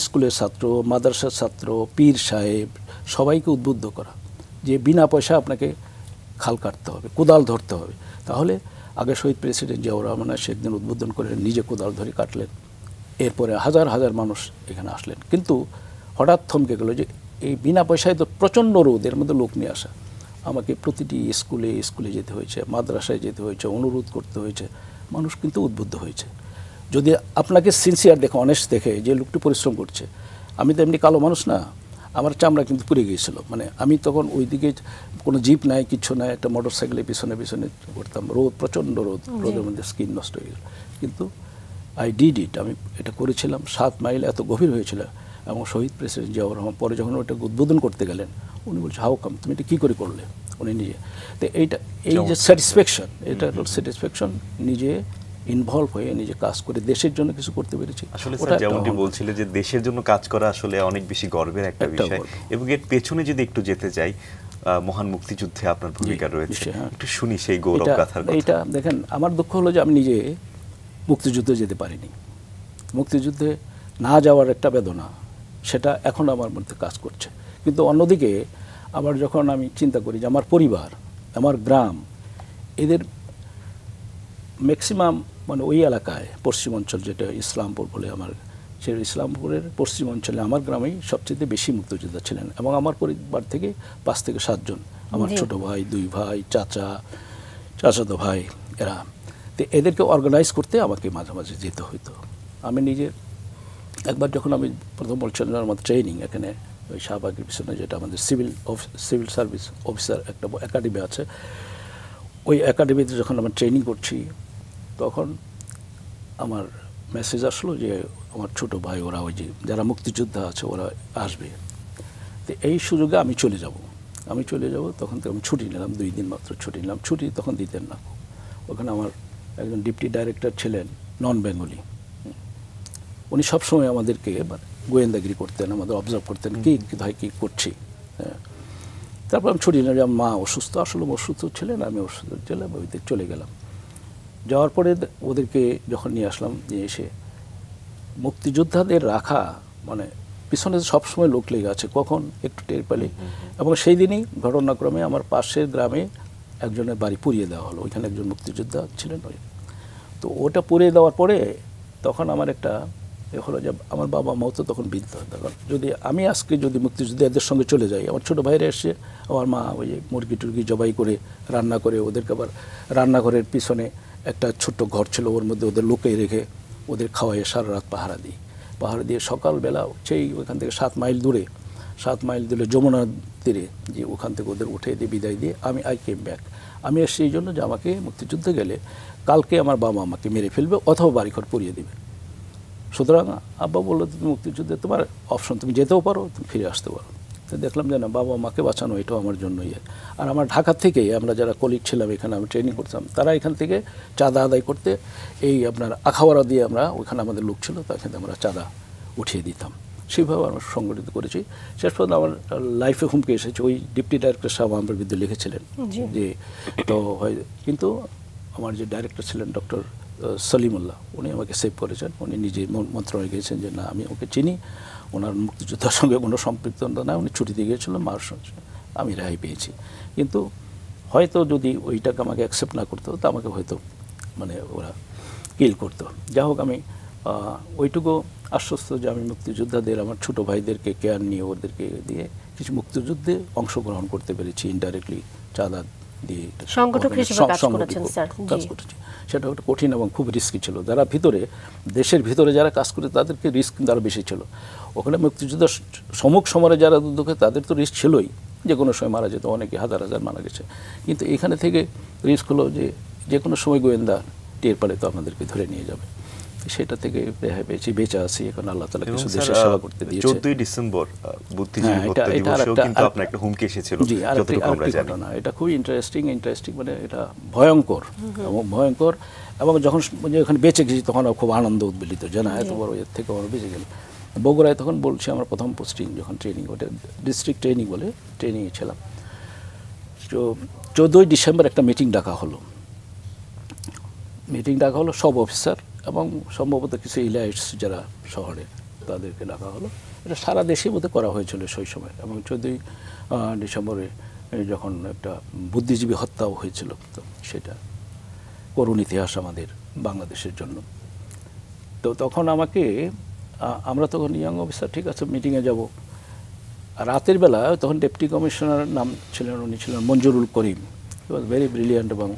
স্কুলের ছাত্র, মাদ্রাসার ছাত্র, পীর সাহেব, সবাইকে উদ্বুদ্ধ করা যে বিনা পয়সা আপনাকে খাল কাটতে হবে, কোদাল ধরতে হবে। তাহলে আগে শহীদ প্রেসিডেন্ট জিয়াউর রহমান সেদিন উদ্বোধন করে নিজে কোদাল ধরে কাটলেন, এরপরে হাজার হাজার মানুষ এখানে আসলেন। কিন্তু হঠাৎ থমকে গেল যে এই বিনা পয়সায় তো প্রচণ্ড রোদ, এর মধ্যে লোক নিয়ে আসা। আমাকে প্রতিটি স্কুলে যেতে হয়েছে, মাদ্রাসায় যেতে হয়েছে, অনুরোধ করতে হয়েছে। মানুষ কিন্তু উদ্বুদ্ধ হয়েছে। যদি আপনাকে সিনসিয়ার দেখে, অনেস্ট দেখে যে লোকটি পরিশ্রম করছে, আমি তো এমনি কালো মানুষ না, আমার চামড়া কিন্তু পুড়ে গিয়েছিল। মানে আমি তখন ওইদিকে কোনো জিপ নাই, কিছু নাই, একটা মোটর সাইকেলের পিছনে করতাম, রোদ, প্রচণ্ড রোদের মধ্যে স্কিন নষ্ট হয়ে গেল। কিন্তু আই ডিড ইট, আমি এটা করেছিলাম। 7 মাইল এত গভীর হয়েছিল, এবং শহীদ প্রেসিডেন্ট জিয়াউর রহমান পরে যখন ওইটাকে উদ্বোধন করতে গেলেন, উনি বলছে হাউ কাম, তুমি এটা কী করে করলে, উনি নিজে। তো এই যে স্যাটিসফ্যাকশন, এটা স্যাটিসফ্যাকশন, নিজে ইনভলভ হয়ে নিজে কাজ করে দেশের জন্য কিছু করতে পেরেছি। আসলে স্যার যেমনটি বলছিলেন যে দেশের জন্য কাজ করা আসলে অনেক বেশি গর্বের একটা বিষয়, এবং এর পেছনে যদি একটু যেতে যাই, মহান মুক্তিযুদ্ধে আপনার ভূমিকা রয়েছে, একটু শুনি সেই গৌরব গাথার কথা। এইটা দেখেন, আমার দুঃখ হলো যে আমি নিজে মুক্তিযুদ্ধে যেতে পারিনি। মুক্তিযুদ্ধে না যাওয়ার একটা বেদনা, সেটা এখন আমার মধ্যে কাজ করছে। কিন্তু অন্যদিকে আবার যখন আমি চিন্তা করি যে আমার পরিবার, আমার গ্রাম, এদের ম্যাক্সিমাম মানে ওই এলাকায় পশ্চিম অঞ্চল, যেটা ইসলামপুর বলে, আমার সেই ইসলামপুরের পশ্চিম অঞ্চলে আমার গ্রামেই সবচেয়ে বেশি মুক্তিযোদ্ধা ছিলেন, এবং আমার পরিবার থেকে 5 থেকে 7 জন, আমার ছোট ভাই, 2 ভাই, চাচাতো ভাই, এরা। তো এদেরকে অর্গানাইজ করতে আমাকে মাঝে মাঝে যেতে হইতো। আমি নিজে একবার যখন আমি প্রথম বলছিলাম আমার ট্রেনিং এখানে ওই শাহবাগের পিছনে, যেটা আমাদের সিভিল সার্ভিস অফিসার একটা একাডেমি আছে, ওই একাডেমিতে যখন আমরা ট্রেনিং করছি, তখন আমার মেসেজ আসলো যে আমার ছোট ভাই, ওরা ওই যে যারা মুক্তিযোদ্ধা আছে, ওরা আসবে। তো এই সুযোগে আমি চলে যাব। তখন তো আমি ছুটি নিলাম, 2 দিন মাত্র ছুটি নিলাম। ছুটি তখন দিতেন না। ওখানে আমার একজন ডিপটি ডাইরেক্টর ছিলেন, নন বেঙ্গলি। উনি সবসময় আমাদেরকে গোয়েন্দাগিরি করতেন, আমাদের অবজার্ভ করতেন, কি ভাই কী করছি। হ্যাঁ, তারপর আমি ছুটি নিলাম। মা অসুস্থ, আসলে অসুস্থ ছিলেন, আমি অসুস্থ ছিলাম, ওইতে চলে গেলাম। যাওয়ার পরে ওদেরকে যখন নিয়ে আসলাম, নিয়ে এসে মুক্তিযোদ্ধাদের রাখা মানে পিছনে সবসময় লোক লেগে আছে, কখন একটু টের পেলে। এবং সেই দিনই ঘটনাক্রমে আমার পাশের গ্রামে একজনের বাড়ি পুড়িয়ে দেওয়া হলো, ওইখানে একজন মুক্তিযোদ্ধা ছিলেন। তো ওটা পুড়িয়ে দেওয়ার পরে তখন আমার একটা হলো যে আমার বাবা মাও তো তখন বৃদ্ধ, তখন যদি আমি আজকে যদি মুক্তিযোদ্ধাদের সঙ্গে চলে যাই, আমার ছোটো ভাইরা এসে আমার মা ওই মুরগি টুরগি জবাই করে রান্না করে ওদেরকে আবার রান্নাঘরের পিছনে একটা ছোট্ট ঘর ছিল, ওর মধ্যে ওদের লোকে রেখে ওদের খাওয়াইয়ে সারা রাত পাহারা দিই। পাহাড় দিয়ে সকালবেলা সেই ওখান থেকে 7 মাইল দূরে যমুনা তীরে যে ওখান থেকে ওদের উঠে দিয়ে বিদায় দিয়ে আই কেম ব্যাক। আমি এসছি এই জন্য যে আমাকে মুক্তিযুদ্ধে গেলে কালকে আমার বাবা আমাকে মেরে ফেলবে অথবা বাড়িঘর পুড়িয়ে দেবে। সুতরাং আব্বা বললো তুমি মুক্তিযুদ্ধে তোমার অপশন, তুমি যেতেও পারো, তুমি ফিরে আসতে পারো। তো দেখলাম যে না, বাবা মাকে বাঁচানো এটাও আমার জন্য আর আমার ঢাকা থেকেই আমরা যারা কলিগ ছিলাম এখানে আমি ট্রেনিং করতাম, তারা এখান থেকে চাঁদা আদায় করতে এই আপনার আখাওয়ারা দিয়ে আমরা ওইখানে আমাদের লোক ছিল, তার সাথে আমরা চাঁদা উঠিয়ে দিতাম। সেইভাবে আমরা সংগঠিত করেছি। শেষ পর্যন্ত আমার লাইফে হুমকে এসেছে, ওই ডিপটি ডাইরেক্টর সাহেব আমার বিরুদ্ধে লিখেছিলেন যে তো হয়, কিন্তু আমার যে ডাইরেক্টর ছিলেন ডক্টর সলিমুল্লাহ, উনি আমাকে সেভ করেছেন। উনি নিজে মন্ত্রণালয়ে গিয়েছেন যে না আমি ওকে চিনি, ওনার মুক্তিযোদ্ধার সঙ্গে কোনো সম্পৃক্ততা না, উনি ছুটিতে গিয়েছিলেন, মার আমি রেহাই পেয়েছি। কিন্তু হয়তো যদি ওইটাকে আমাকে অ্যাকসেপ্ট না করতো তো আমাকে হয়তো মানে ওরা কিল করতো। যাই হোক, আমি ওইটুকু আশ্বস্ত যে আমি মুক্তিযোদ্ধাদের আমার ছোটো ভাইদেরকে কেয়ার নিয়ে ওদেরকে দিয়ে কিছু মুক্তিযুদ্ধে অংশগ্রহণ করতে পেরেছি, ইনডাইরেক্টলি চাঁদা দিয়ে সংগঠক হিসেবে কাজ করেছি। সেটা একটা কঠিন এবং খুব রিস্কি ছিল। যারা ভিতরে দেশের ভিতরে যারা কাজ করে তাদেরকে রিস্ক কিন্তু আরও বেশি ছিল। ওখানে মুক্তিযুদ্ধের সম্মুখ সমরে যারা দুঃখে তাদের তো রিস্ক ছিলই, যে কোনো সময় মারা যেত, অনেকে হাজার মারা গেছে। কিন্তু এখানে থেকে রিস্ক হলো যে কোনো সময় গোয়েন্দা টের পেলে তো আমাদেরকে ধরে নিয়ে যাবে। সেটা থেকে রেহাই পেয়েছি, বেঁচে আছি এখন, আল্লাহ তাআলা কিছু দেশের সেবা করতে দিয়েছে। 14ই ডিসেম্বর বুদ্ধিজীবী হত্যা দিবসেও কিন্তু আপনার একটা হুমকি এসেছিল, যতটুকু আমরা জানি। এটা খুবই ইন্টারেস্টিং মানে এটা ভয়ঙ্কর এবং যখন ওখানে বেঁচে গেছি তখন খুব আনন্দ উদ্বেলিত, যে না এত বড় এর থেকে আমরা বেঁচে গেলাম। বগুড়ায় তখন বলছি আমার প্রথম পোস্টিং যখন ট্রেনিং, ওটা ডিস্ট্রিক্ট ট্রেনিং বলে, ট্রেনিংয়ে ছিলাম। তো 14ই ডিসেম্বর একটা মিটিং ডাকা হলো সব অফিসার এবং সম্ভবত কিছু ইলাইটস যারা শহরে, তাদেরকে ডাকা হলো। এটা সারা দেশে বোধহয় করা হয়েছিল সেই সময়। এবং 14ই ডিসেম্বরে যখন একটা বুদ্ধিজীবী হত্যাও হয়েছিল, তো সেটা করুণ ইতিহাস আমাদের বাংলাদেশের জন্য। তো তখন আমরা তখন ইয়াং অফিসার, ঠিক আছে মিটিংয়ে যাব। রাতের বেলা তখন ডেপুটি কমিশনার নাম ছিলেন, উনি ছিলেন মঞ্জুরুল করিম, হি ওয়াজ ভেরি ব্রিলিয়ান্ট এবং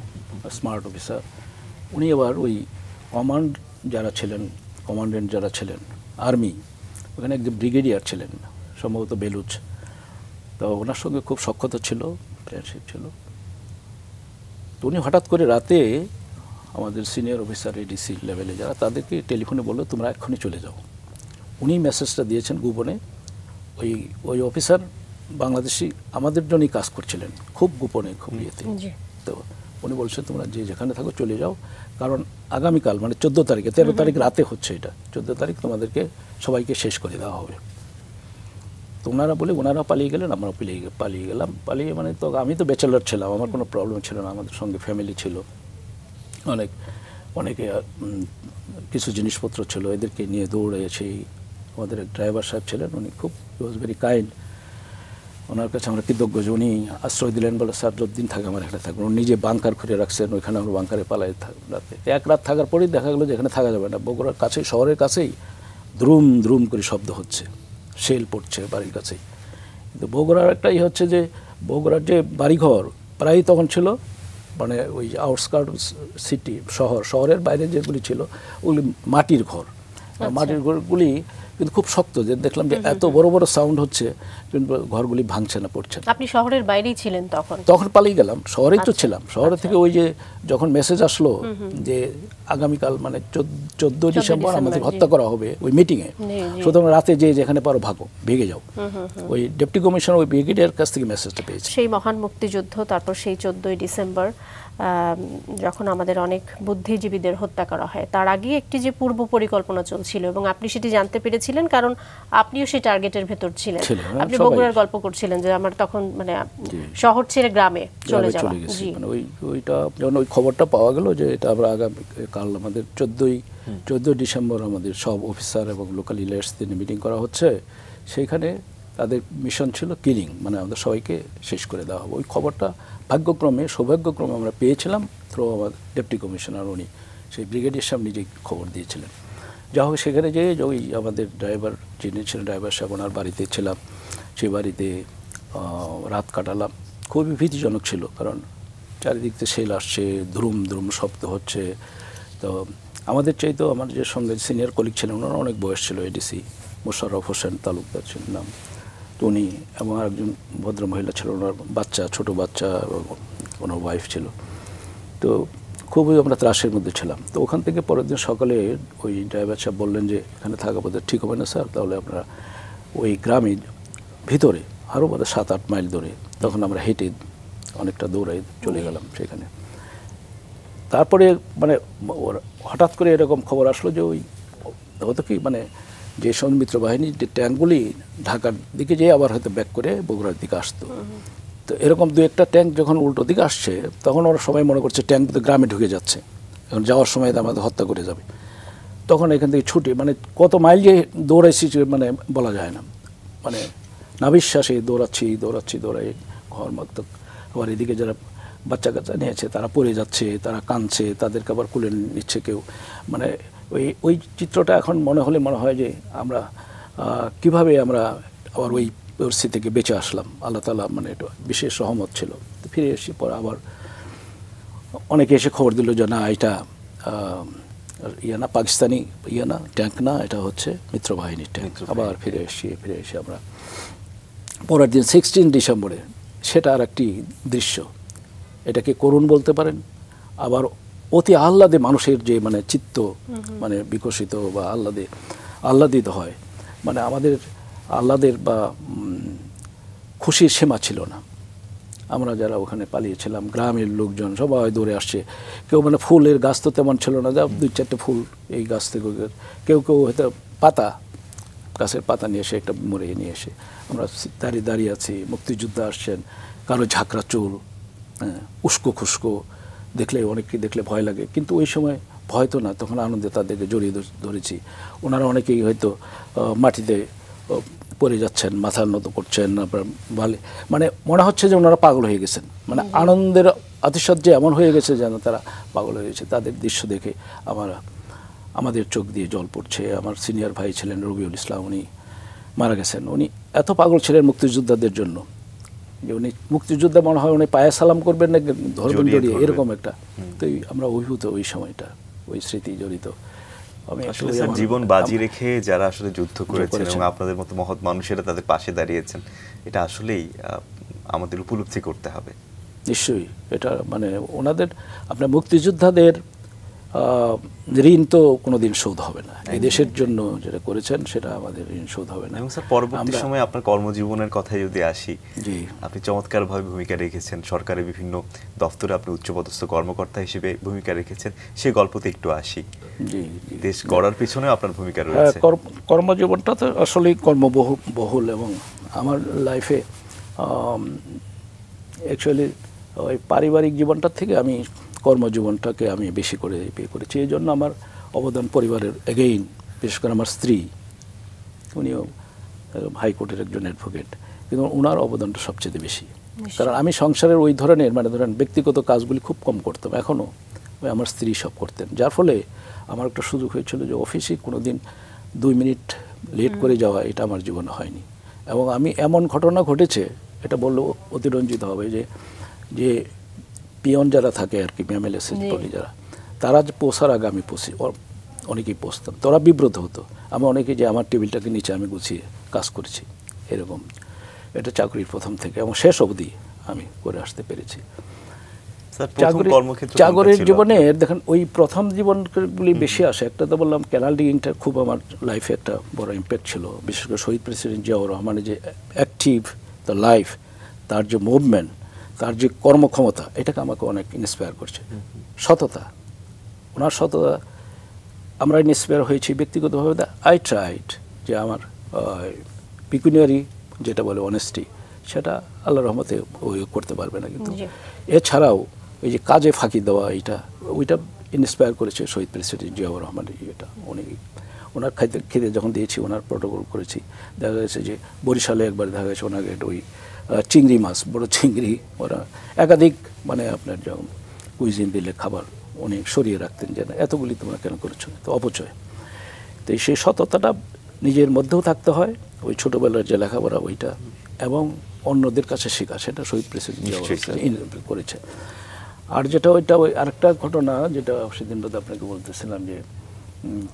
স্মার্ট অফিসার। উনি আবার ওই কমান্ডেন্ট যারা ছিলেন আর্মি, ওখানে একজন ব্রিগেডিয়ার ছিলেন সম্ভবত বেলুচ, তো ওনার সঙ্গে খুব সখ্যতা ছিল, ফ্রেন্ডশিপ ছিল। তো উনি হঠাৎ করে রাতে আমাদের সিনিয়র অফিসার এডিসি লেভেলে যারা, তাদেরকে টেলিফোনে বললো তোমরা এক্ষুনি চলে যাও। উনি মেসেজটা দিয়েছেন গোপনে। ওই অফিসার বাংলাদেশি আমাদের জন্যই কাজ করছিলেন, খুব গোপনে, খুব ইয়েতে। তো উনি বলছেন তোমরা যেখানে থাকো চলে যাও, কারণ আগামীকাল মানে 14 তারিখে, 13 তারিখ রাতে হচ্ছে এটা, 14 তারিখ তোমাদেরকে সবাইকে শেষ করে দেওয়া হবে। তো ওনারা পালিয়ে গেলেন, আমরা পালিয়ে গেলাম। মানে তো আমি তো ব্যাচেলার ছিলাম, আমার কোনো প্রবলেম ছিল না, আমাদের সঙ্গে ফ্যামিলি ছিল, অনেকে কিছু জিনিসপত্র ছিল, এদেরকে নিয়ে দৌড়েছি। আমাদের এক ড্রাইভার সাহেব ছিলেন, উনি খুব ওয়াজ ভেরি কাইন্ড, ওনার কাছে আমরা কৃতজ্ঞ যে উনি আশ্রয় দিলেন, বলে স্যার যতদিন থাকে আমার এখানে থাকবেন। উনি নিজে বাংকার খুঁড়ে রাখছেন, ওইখানে আমরা বাংকারে পালাই রাতে। এক রাত থাকার পরেই দেখা গেলো যে এখানে থাকা যাবে না। বগুড়ার কাছেই, শহরের কাছেই দ্রুম করে শব্দ হচ্ছে, শেল পড়ছে বাড়ির কাছেই। কিন্তু বগুড়ার একটাই হচ্ছে যে বগুড়ার যে বাড়িঘর প্রায় তখন ছিল মানে ওই আউটস্কার্ট সিটি, শহরের বাইরে যেগুলি ছিল ওগুলি মাটির ঘর। মাটির ঘরগুলি কিন্তু খুব শক্ত, যে দেখলাম যে এত বড় বড় সাউন্ড হচ্ছে কিন্তু ঘরগুলি ভাঙছে না, পড়ছে না। আপনি শহরের বাইরেই ছিলেন তখন পালিয়ে গেলাম, শহরেই তো ছিলাম। শহরে থেকে ওই যে যখন মেসেজ আসলো যে আগামীকাল মানে 14 ডিসেম্বর আমাদের হত্যা করা হবে ওই মিটিংয়ে, সুতরাং রাতে যেখানে পারো ভাগো, ভেগে যাও। ওই ডেপুটি কমিশনার ওই ব্রিগেডিয়ার কাছ থেকে মেসেজটা পেয়েছি। সেই মহান মুক্তিযুদ্ধ, তারপর সেই 14ই ডিসেম্বর যখন আমাদের অনেক বুদ্ধিজীবীদের হত্যা করা হয়, তার আগে একটি যে পূর্ব পরিকল্পনা চলছিল এবং আপনি সেটি জানতে পেরেছেন পেরেছিলেন, কারণ আপনিও সেই টার্গেটের ভেতর ছিলেন। আপনি সবাই। বগুড়ার গল্প করছিলেন যে আমার তখন মানে শহর ছেড়ে গ্রামে চলে যাওয়া। জি, মানে ওইটা যখন ওই খবরটা পাওয়া গেল যে এটা আমরা কাল আমাদের 14 ডিসেম্বর আমাদের সব অফিসার এবং লোকাল লিডার্স দিয়ে মিটিং করা হচ্ছে, সেইখানে তাদের মিশন ছিল কিলিং, মানে আমাদের সবাইকে শেষ করে দেওয়া হবে। ওই খবরটা ভাগ্যক্রমে সৌভাগ্যক্রমে আমরা পেয়েছিলাম থ্রু আমার ডেপুটি কমিশনার, উনি সেই ব্রিগেডিয়ার সাহেব নিজেই খবর দিয়েছিলেন। যা হোক সেখানে যে ওই আমাদের ড্রাইভার যিনি ছিলেন ড্রাইভার সাহেব ওনার বাড়িতে ছিলাম, সেই বাড়িতে রাত কাটালাম। খুবই ভীতিজনক ছিল, কারণ চারিদিক থেকে সেল আসছে, দ্রুম দ্রুম শব্দ হচ্ছে। তো আমাদের চাইতেও আমার যে সঙ্গে সিনিয়র কলিগ ছিলেন ওনার অনেক বয়স ছিল, এডিসি মোশাররফ হোসেন তালুকদার ছিলেন নাম, তো উনি এবং আরেকজন ভদ্রমহিলা ছিল, ওনার বাচ্চা ছোট বাচ্চা এবং ওনার ওয়াইফ ছিল। তো খুবই আমরা ত্রাসের মধ্যে ছিলাম। তো ওখান থেকে পরের দিন সকালে ওই ড্রাইভার সাহেব বললেন যে এখানে থাকা বোধহয় ঠিক হবে না স্যার, তাহলে আমরা ওই গ্রামের ভিতরে আরও বোধহয় 7-8 মাইল দূরে, তখন আমরা হেঁটে অনেকটা দৌড়াই চলে গেলাম সেখানে। তারপরে মানে হঠাৎ করে এরকম খবর আসলো যে ওই হতো কি মানে যে সৌমিত্র বাহিনীর যে ট্যাঙ্কগুলি ঢাকার দিকে যেয়ে আবার হয়তো ব্যাক করে বগুড়ার দিকে আসতো। তো এরকম 2-1টা ট্যাঙ্ক যখন উল্টো দিকে আসছে তখন ওরা সবাই মনে করছে ট্যাঙ্ক তো গ্রামে ঢুকে যাচ্ছে, এখন যাওয়ার সময় আমাদের হত্যা করে যাবে। তখন এখান থেকে ছুটে মানে কত মাইল যে দৌড়াইছি মানে বলা যায় না, মানে নাবিশ্বাসে দৌড়াই ঘর মাত্র। আবার এদিকে যারা বাচ্চা কাচ্চা নিয়েছে তারা পড়ে যাচ্ছে, তারা কাঁদছে, তাদেরকে আবার কুলে নিচ্ছে কেউ। মানে ওই চিত্রটা এখন মনে হয় যে আমরা কিভাবে আমরা আবার ওই পরিস্থিতি থেকে বেঁচে আসলাম। আল্লাহ তাআলা মানে এটা বিশেষ রহমত ছিল। ফিরে এসে পরে আবার অনেকে এসে খবর দিল যে না এটা না পাকিস্তানি না ট্যাঙ্ক না, এটা হচ্ছে মিত্রবাহিনীর ট্যাঙ্ক। আবার ফিরে এসে আমরা পরের দিন 16 ডিসেম্বরে সেটা আর একটি দৃশ্য, এটাকে করুণ বলতে পারেন, আবার অতি আহ্লাদে মানুষের যে মানে চিত্ত মানে বিকশিত বা আহ্লাদিত হয়, মানে আমাদের আহ্লাদের বা খুশির সীমা ছিল না। আমরা যারা ওখানে পালিয়েছিলাম গ্রামের লোকজন সবাই দৌড়ে আসছে। কেউ মানে ফুলের গাছ তো তেমন ছিল না, যা 2-4টে ফুল এই গাছ থেকে, কেউ হয়তো পাতা গাছের পাতা নিয়ে এসে একটা মরে নিয়ে এসে আমরা দাঁড়িয়ে আছি। মুক্তিযোদ্ধা আসছেন, কারো ঝাঁকড়া চুল, উস্কো খুস্কো, দেখলে অনেককে দেখলে ভয় লাগে, কিন্তু ওই সময় ভয় তো না, তখন আনন্দে তাদেরকে জড়িয়ে ধরেছি। ওনারা অনেকেই হয়তো মাটিতে পড়ে যাচ্ছেন, মাথার নত করছেন, মানে মনে হচ্ছে যে ওনারা পাগল হয়ে গেছেন, মানে আনন্দের আতিশয্যে এমন হয়ে গেছে যেন তারা পাগল হয়ে গেছে। তাদের দৃশ্য দেখে আমাদের চোখ দিয়ে জল পড়ছে। আমার সিনিয়র ভাই ছিলেন রবিউল ইসলাম, উনি মারা গেছেন। উনি এত পাগল ছিলেন মুক্তিযোদ্ধাদের জন্য যে উনি মুক্তিযোদ্ধা মনে হয় উনি পায়ে সালাম করবেন না ধরবেন জড়িয়ে, এরকম একটা। তো আমরা অভিভূত ওই সময়টা, ওই স্মৃতি জড়িত। আসলে জীবন বাজি রেখে যারা আসলে যুদ্ধ করেছেন এবং আপনাদের মতো মহৎ মানুষেরা তাদের পাশে দাঁড়িয়েছেন, এটা আসলেই আমাদের উপলব্ধি করতে হবে। নিশ্চয়ই এটা মানে ওনাদের আপনার মুক্তিযোদ্ধাদের ঋণ তো কোনোদিন শোধ হবে না। এই দেশের জন্য যেটা করেছেন সেটা আমাদের ঋণ শোধ হবে না। এবং স্যার পরবর্তী সময়ে আপনার কর্মজীবনের কথায় যদি আসি, জি, আপনি চমৎকারভাবে ভূমিকা রেখেছেন, সরকারের বিভিন্ন দপ্তরে আপনি উচ্চপদস্থ কর্মকর্তা হিসেবে ভূমিকা রেখেছেন, সেই গল্পতে একটু আসি। জি, দেশ গড়ার পিছনে আপনার ভূমিকা রয়েছে। কর্মজীবনটা তো আসলেই কর্মবহুল এবং আমার লাইফে অ্যাকচুয়ালি ওই পারিবারিক জীবনটার থেকে আমি কর্মজীবনটাকে আমি বেশি করে পে করেছি। এই জন্য আমার অবদান পরিবারের এগেইন, বিশেষ করে আমার স্ত্রী, উনিও হাইকোর্টের একজন অ্যাডভোকেট, কিন্তু ওনার অবদানটা সবচেয়ে বেশি। কারণ আমি সংসারের ওই ধরনের মানে ধরেন ব্যক্তিগত কাজগুলি খুব কম করতাম, এখনও ওই আমার স্ত্রী সব করতেন। যার ফলে আমার একটা সুযোগ হয়েছিল যে অফিসে কোনো দিন 2 মিনিট লেট করে যাওয়া, এটা আমার জীবনে হয়নি। এবং আমি এমন ঘটনা ঘটেছে, এটা বললেও অতিরঞ্জিত হবে, যে পিয়ন যারা থাকে আর কি, MLSS বলি যারা, তারা পৌঁছার আগে আমি অনেকেই পৌঁছতাম, তারা বিব্রত হতো। আমি অনেকেই যে আমার টেবিলটাকে নিচে আমি গুছিয়ে কাজ করেছি, এরকম। এটা চাকরির প্রথম থেকে এবং শেষ অবধি আমি করে আসতে পেরেছি। চাকরির জীবনে দেখেন ওই প্রথম জীবনগুলি বেশি আসে। একটা তো বললাম ক্যানাল ডিগিংটা খুব আমার লাইফে একটা বড় ইম্প্যাক্ট ছিল, বিশেষ করে শহীদ প্রেসিডেন্ট জিয়াউর রহমানের যে অ্যাক্টিভ দ্য লাইফ, তার যে মুভমেন্ট, তার যে কর্মক্ষমতা, এটাকে আমাকে অনেক ইন্সপায়ার করছে। সততা, ওনার সততা আমরা ইন্সপায়ার হয়েছি ব্যক্তিগতভাবে। আই ট্রাইড যে আমার পিকুনিয়ারি যেটা বলে অনেস্টি, সেটা আল্লাহর রহমতে ওই করতে পারবে না। কিন্তু এছাড়াও এই যে কাজে ফাঁকি দেওয়া, ওইটা ইন্সপায়ার করেছে শহীদ প্রেসিডেন্ট জিয়াউর রহমান। এটা ওনার খেতে যখন দিয়েছি, ওনার প্রটোকল করেছি, দেখা গেছে যে বরিশালে একবার দেখা গেছে ওনাকে ওই চিংড়ি মাছ, বড় চিংড়ি, ওরা একাধিক মানে আপনার যখন কুইজিন দিলে খাবার উনি সরিয়ে রাখতেন, যে না এতগুলি তোমরা কেন করেছো, তো অপচয়। তো সেই সততাটা নিজের মধ্যেও থাকতে হয়, ওই ছোটোবেলার যে লেখাপড়া ওইটা, এবং অন্যদের কাছে শেখা, সেটা শহীদ প্রেসিডেন্ট করেছে। আর যেটা ওইটা ওই আরেকটা ঘটনা যেটা সেদিন বোধ আপনাকে বলতেছিলাম, যে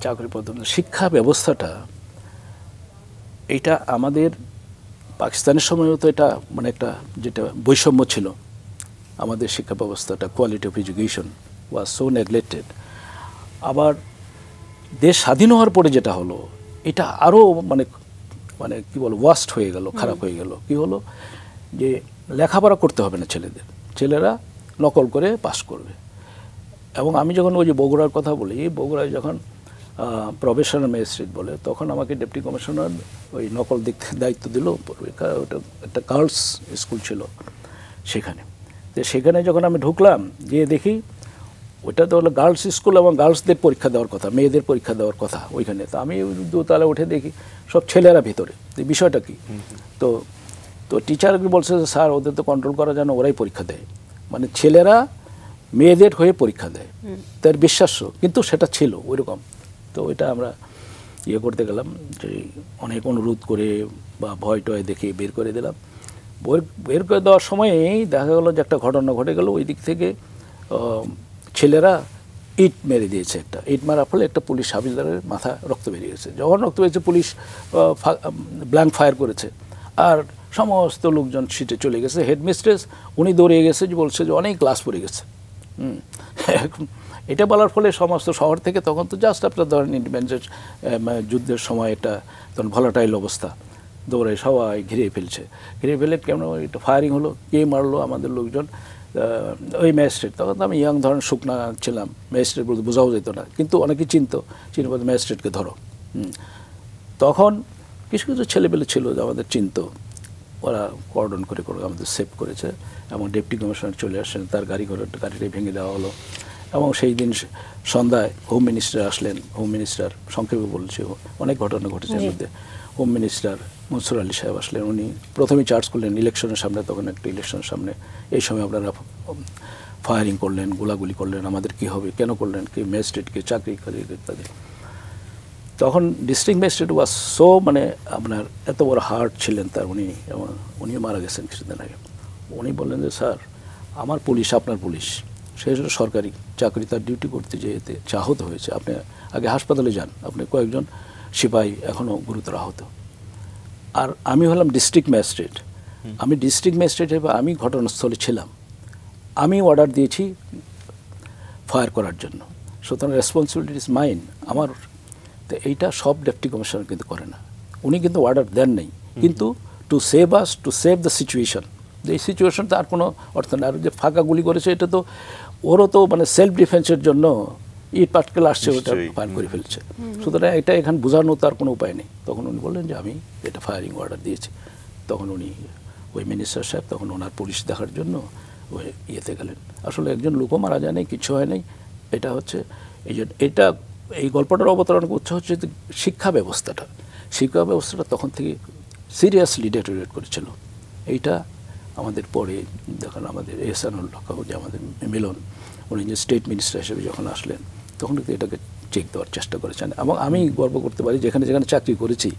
চাকরি পদ্ধতি শিক্ষা ব্যবস্থাটা, এইটা আমাদের পাকিস্তানের সময়ও তো এটা মানে একটা যেটা বৈষম্য ছিল, আমাদের শিক্ষা ব্যবস্থাটা, quality of education was so neglected. আবার দেশ স্বাধীন হওয়ার পরে যেটা হলো, এটা আরও মানে মানে কী বলো ওয়াস্ট হয়ে গেল, খারাপ হয়ে গেল। কী হলো যে লেখাপড়া করতে হবে না ছেলেরা নকল করে পাস করবে। এবং আমি যখন ওই যে বগুড়ার কথা বলি, বগুড়ায় যখন প্রফেশনাল ম্যাজিস্ট্রেট বলে, তখন আমাকে ডেপুটি কমিশনার ওই নকল দেখতে দায়িত্ব দিল। ওটা একটা গার্লস স্কুল ছিল সেখানে। তো সেখানে যখন আমি ঢুকলাম, গিয়ে দেখি ওটা তো হলো গার্লস স্কুল, এবং গার্লসদের পরীক্ষা দেওয়ার কথা, মেয়েদের পরীক্ষা দেওয়ার কথা ওইখানে। তো আমি দোতলা উঠে দেখি সব ছেলেরা ভিতরে। তো বিষয়টা কী, তো টিচার বলছে যে স্যার ওদের তো কন্ট্রোল করা যায় না, ওরাই পরীক্ষা দেয়, মানে ছেলেরা মেয়েদের হয়ে পরীক্ষা দেয়। তার বিশ্বাস্য, কিন্তু সেটা ছিল ওইরকম। তো ওইটা আমরা করতে গেলাম, যে অনেক অনুরোধ করে বা ভয় টয় দেখে বের করে দিলাম। বের করে দেওয়ার সময়ই দেখা গেলো যে একটা ঘটনা ঘটে গেল। ওই দিক থেকে ছেলেরা ইট মেরে দিয়েছে, একটা ইট মারার ফলে একটা পুলিশ হাবিলদারের মাথা রক্ত বেরিয়ে গেছে। যখন রক্ত বেরিয়েছে, পুলিশ ব্ল্যাঙ্ক ফায়ার করেছে, আর সমস্ত লোকজন সিটে চলে গেছে। হেডমিস্ট্রেস উনি দৌড়িয়ে গেছে, যে বলছে যে অনেক ক্লাস পড়ে গেছে। এটা বলার ফলে সমস্ত শহর থেকে, তখন তো জাস্ট আপনার ধরেন ইন্ডিপেন্ডেন্স যুদ্ধের সময় একটা তখন ভলাটাইল অবস্থা, দৌড়ে সবাই ঘিরে ফেলে কেমন একটা ফায়ারিং হলো। কে মারলো? আমাদের লোকজন, ওই ম্যাজিস্ট্রেট। তখন তো আমি ইয়াং ধরেন শুকনা ছিলাম, ম্যাজিস্ট্রেট বলতে বোঝাও যেত না, কিন্তু অনেকে চিনতো ম্যাজিস্ট্রেটকে ধরো। তখন কিছু কিছু ছেলেপেলে ছিল যে আমাদের চিনতো, ওরা কর্ডন করে আমাদের সেভ করেছে। এবং ডেপুটি কমিশনার চলে আসছেন, তার গাড়িটাই ভেঙে দেওয়া হলো। এবং সেই দিন সন্ধ্যায় হোম মিনিস্টার আসলেন। হোম মিনিস্টার, সংক্ষেপে বলছি, অনেক ঘটনা ঘটেছে এর মধ্যে। হোম মিনিস্টার মনসুর আলী সাহেব আসলেন। উনি প্রথমেই চার্জ করলেন ইলেকশনের সামনে, তখন একটা ইলেকশনের সামনে, এই সময় আপনারা ফায়ারিং করলেন, গোলাগুলি করলেন, আমাদের কি হবে, কেন করলেন, কি ম্যাজিস্ট্রেটকে চাকরি করে ইত্যাদি। তখন ডিস্ট্রিক্ট ম্যাজিস্ট্রেট ওয়াজ সো মানে আপনার এত বড় হার্ট ছিলেন তার, উনিও মারা গেছেন কিছুদিন আগে। উনি বললেন যে স্যার, আমার পুলিশ আপনার পুলিশ, সে সরকারি চাকরি, তার ডিউটি করতে যেতে আহত হয়েছে, আপনি আগে হাসপাতালে যান, আপনি কয়েকজন সিপাহী এখনও গুরুতর আহত। আর আমি হলাম ডিস্ট্রিক্ট ম্যাজিস্ট্রেট, আমি ডিস্ট্রিক্ট ম্যাজিস্ট্রেট হিসেবে আমি ঘটনাস্থলে ছিলাম, আমি অর্ডার দিয়েছি ফায়ার করার জন্য, সুতরাং রেসপন্সিবিলিটি ইজ মাইন, আমার। তো এইটা সব ডেপুটি কমিশনার কিন্তু করে না। উনি কিন্তু অর্ডার দেন নাই, কিন্তু to save us, to save the situation, যে এই সিচুয়েশনটা আর কোনো অর্থ নেই। আর যে ফাঁকা গুলি করেছে, এটা তো ওরও তো মানে সেলফ ডিফেন্সের জন্য ইট পাটকেল আসছে, ওটা ফায়ার করে ফেলছে। সুতরাং এটা এখানে বোঝানো তার কোনো উপায় নেই। তখন উনি বললেন যে আমি এটা ফায়ারিং অর্ডার দিয়েছি। তখন উনি ওই মিনিস্টার সাহেব তখন ওনার পুলিশ দেখার জন্য ওই ইয়েতে গেলেন। আসলে একজন লোকও মারা যায় নাই, কিছু হয় নাই। এটা হচ্ছে এই গল্পটার অবতারণ করছে হচ্ছে শিক্ষা ব্যবস্থাটা তখন থেকে সিরিয়াসলি ডেটোরিয়েট করেছিল। এইটা আমাদের পরে যখন আমাদের এহসানুল হক, যে আমাদের মিলন, উনি যে স্টেট মিনিস্টার হিসেবে যখন আসলেন, তখন কিন্তু এটাকে চেক দেওয়ার চেষ্টা করেছেন। এবং আমি গর্ব করতে পারি, যেখানে চাকরি করেছি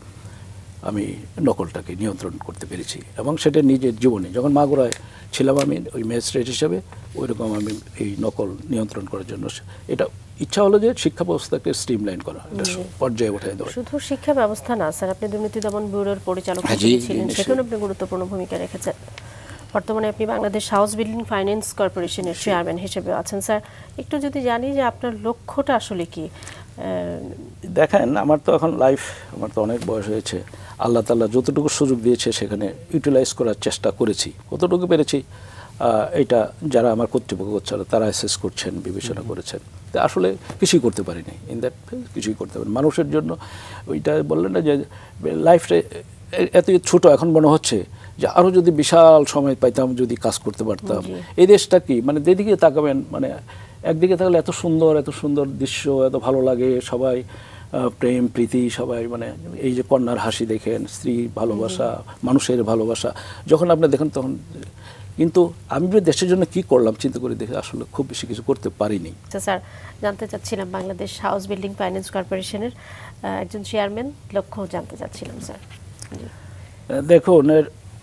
আমি নকলটাকে নিয়ন্ত্রণ করতে পেরেছি। এবং সেটা নিজের জীবনে যখন মাগুরায় ছিলাম আমি ওই ম্যাজিস্ট্রেট হিসেবে, ওইরকম আমি এই নকল নিয়ন্ত্রণ করার জন্য এটা ইচ্ছা হলো যে শিক্ষা ব্যবস্থাকে স্ট্রিমলাইন করা, এটা পর্যায়ে উঠাই দেওয়া। শুধু শিক্ষা ব্যবস্থা না স্যার, আপনি দুর্নীতি দমন ব্যুরোর পরিচালক ছিলেন, সেখানে আপনি গুরুত্বপূর্ণ ভূমিকা রেখেছেন। বর্তমানে আপনি বাংলাদেশ হাউস বিল্ডিং ফাইন্যান্স কর্পোরেশনের চেয়ারম্যান হিসেবে আছেন। স্যার, একটু যদি জানি যে আপনার লক্ষ্যটা আসলে কি? দেখেন, আমার তো এখন লাইফ, আমার তো অনেক বয়স হয়েছে, আল্লাহ তাআলা যতটুকু সুযোগ দিয়েছে সেখানে ইউটিলাইজ করার চেষ্টা করেছি, কতটুকু পেরেছি এটা যারা আমার কর্তৃপক্ষ করছিল তারা অ্যাসেস করছেন, বিবেচনা করেছেন। তো আসলে কিছুই করতে পারিনি, ইন দ্যাট কিছুই করতে পারিনি মানুষের জন্য। ওইটা বললেন না যে লাইফটা এত ছোট, এখন মনে হচ্ছে যে আরও যদি বিশাল সময় পাইতাম, যদি কাজ করতে পারতাম। এই দেশটা কি মানে যেদিকে তাকাবেন, মানে একদিকে থাকলে এত সুন্দর দৃশ্য, এত ভালো লাগে, সবাই প্রেম প্রীতি, সবাই মানে এই যে কন্যার হাসি দেখেন, স্ত্রী ভালোবাসা, মানুষের ভালোবাসা যখন আপনি দেখেন তখন। কিন্তু আমি যে দেশের জন্য কি করলাম চিন্তা করে দেখে আসলে খুব বেশি কিছু করতে পারিনি। স্যার, জানতে চাচ্ছিলাম বাংলাদেশ হাউস বিল্ডিং ফাইন্যান্স কর্পোরেশনের একজন চেয়ারম্যান লক্ষ্য জানতে চাচ্ছিলাম স্যার। দেখুন,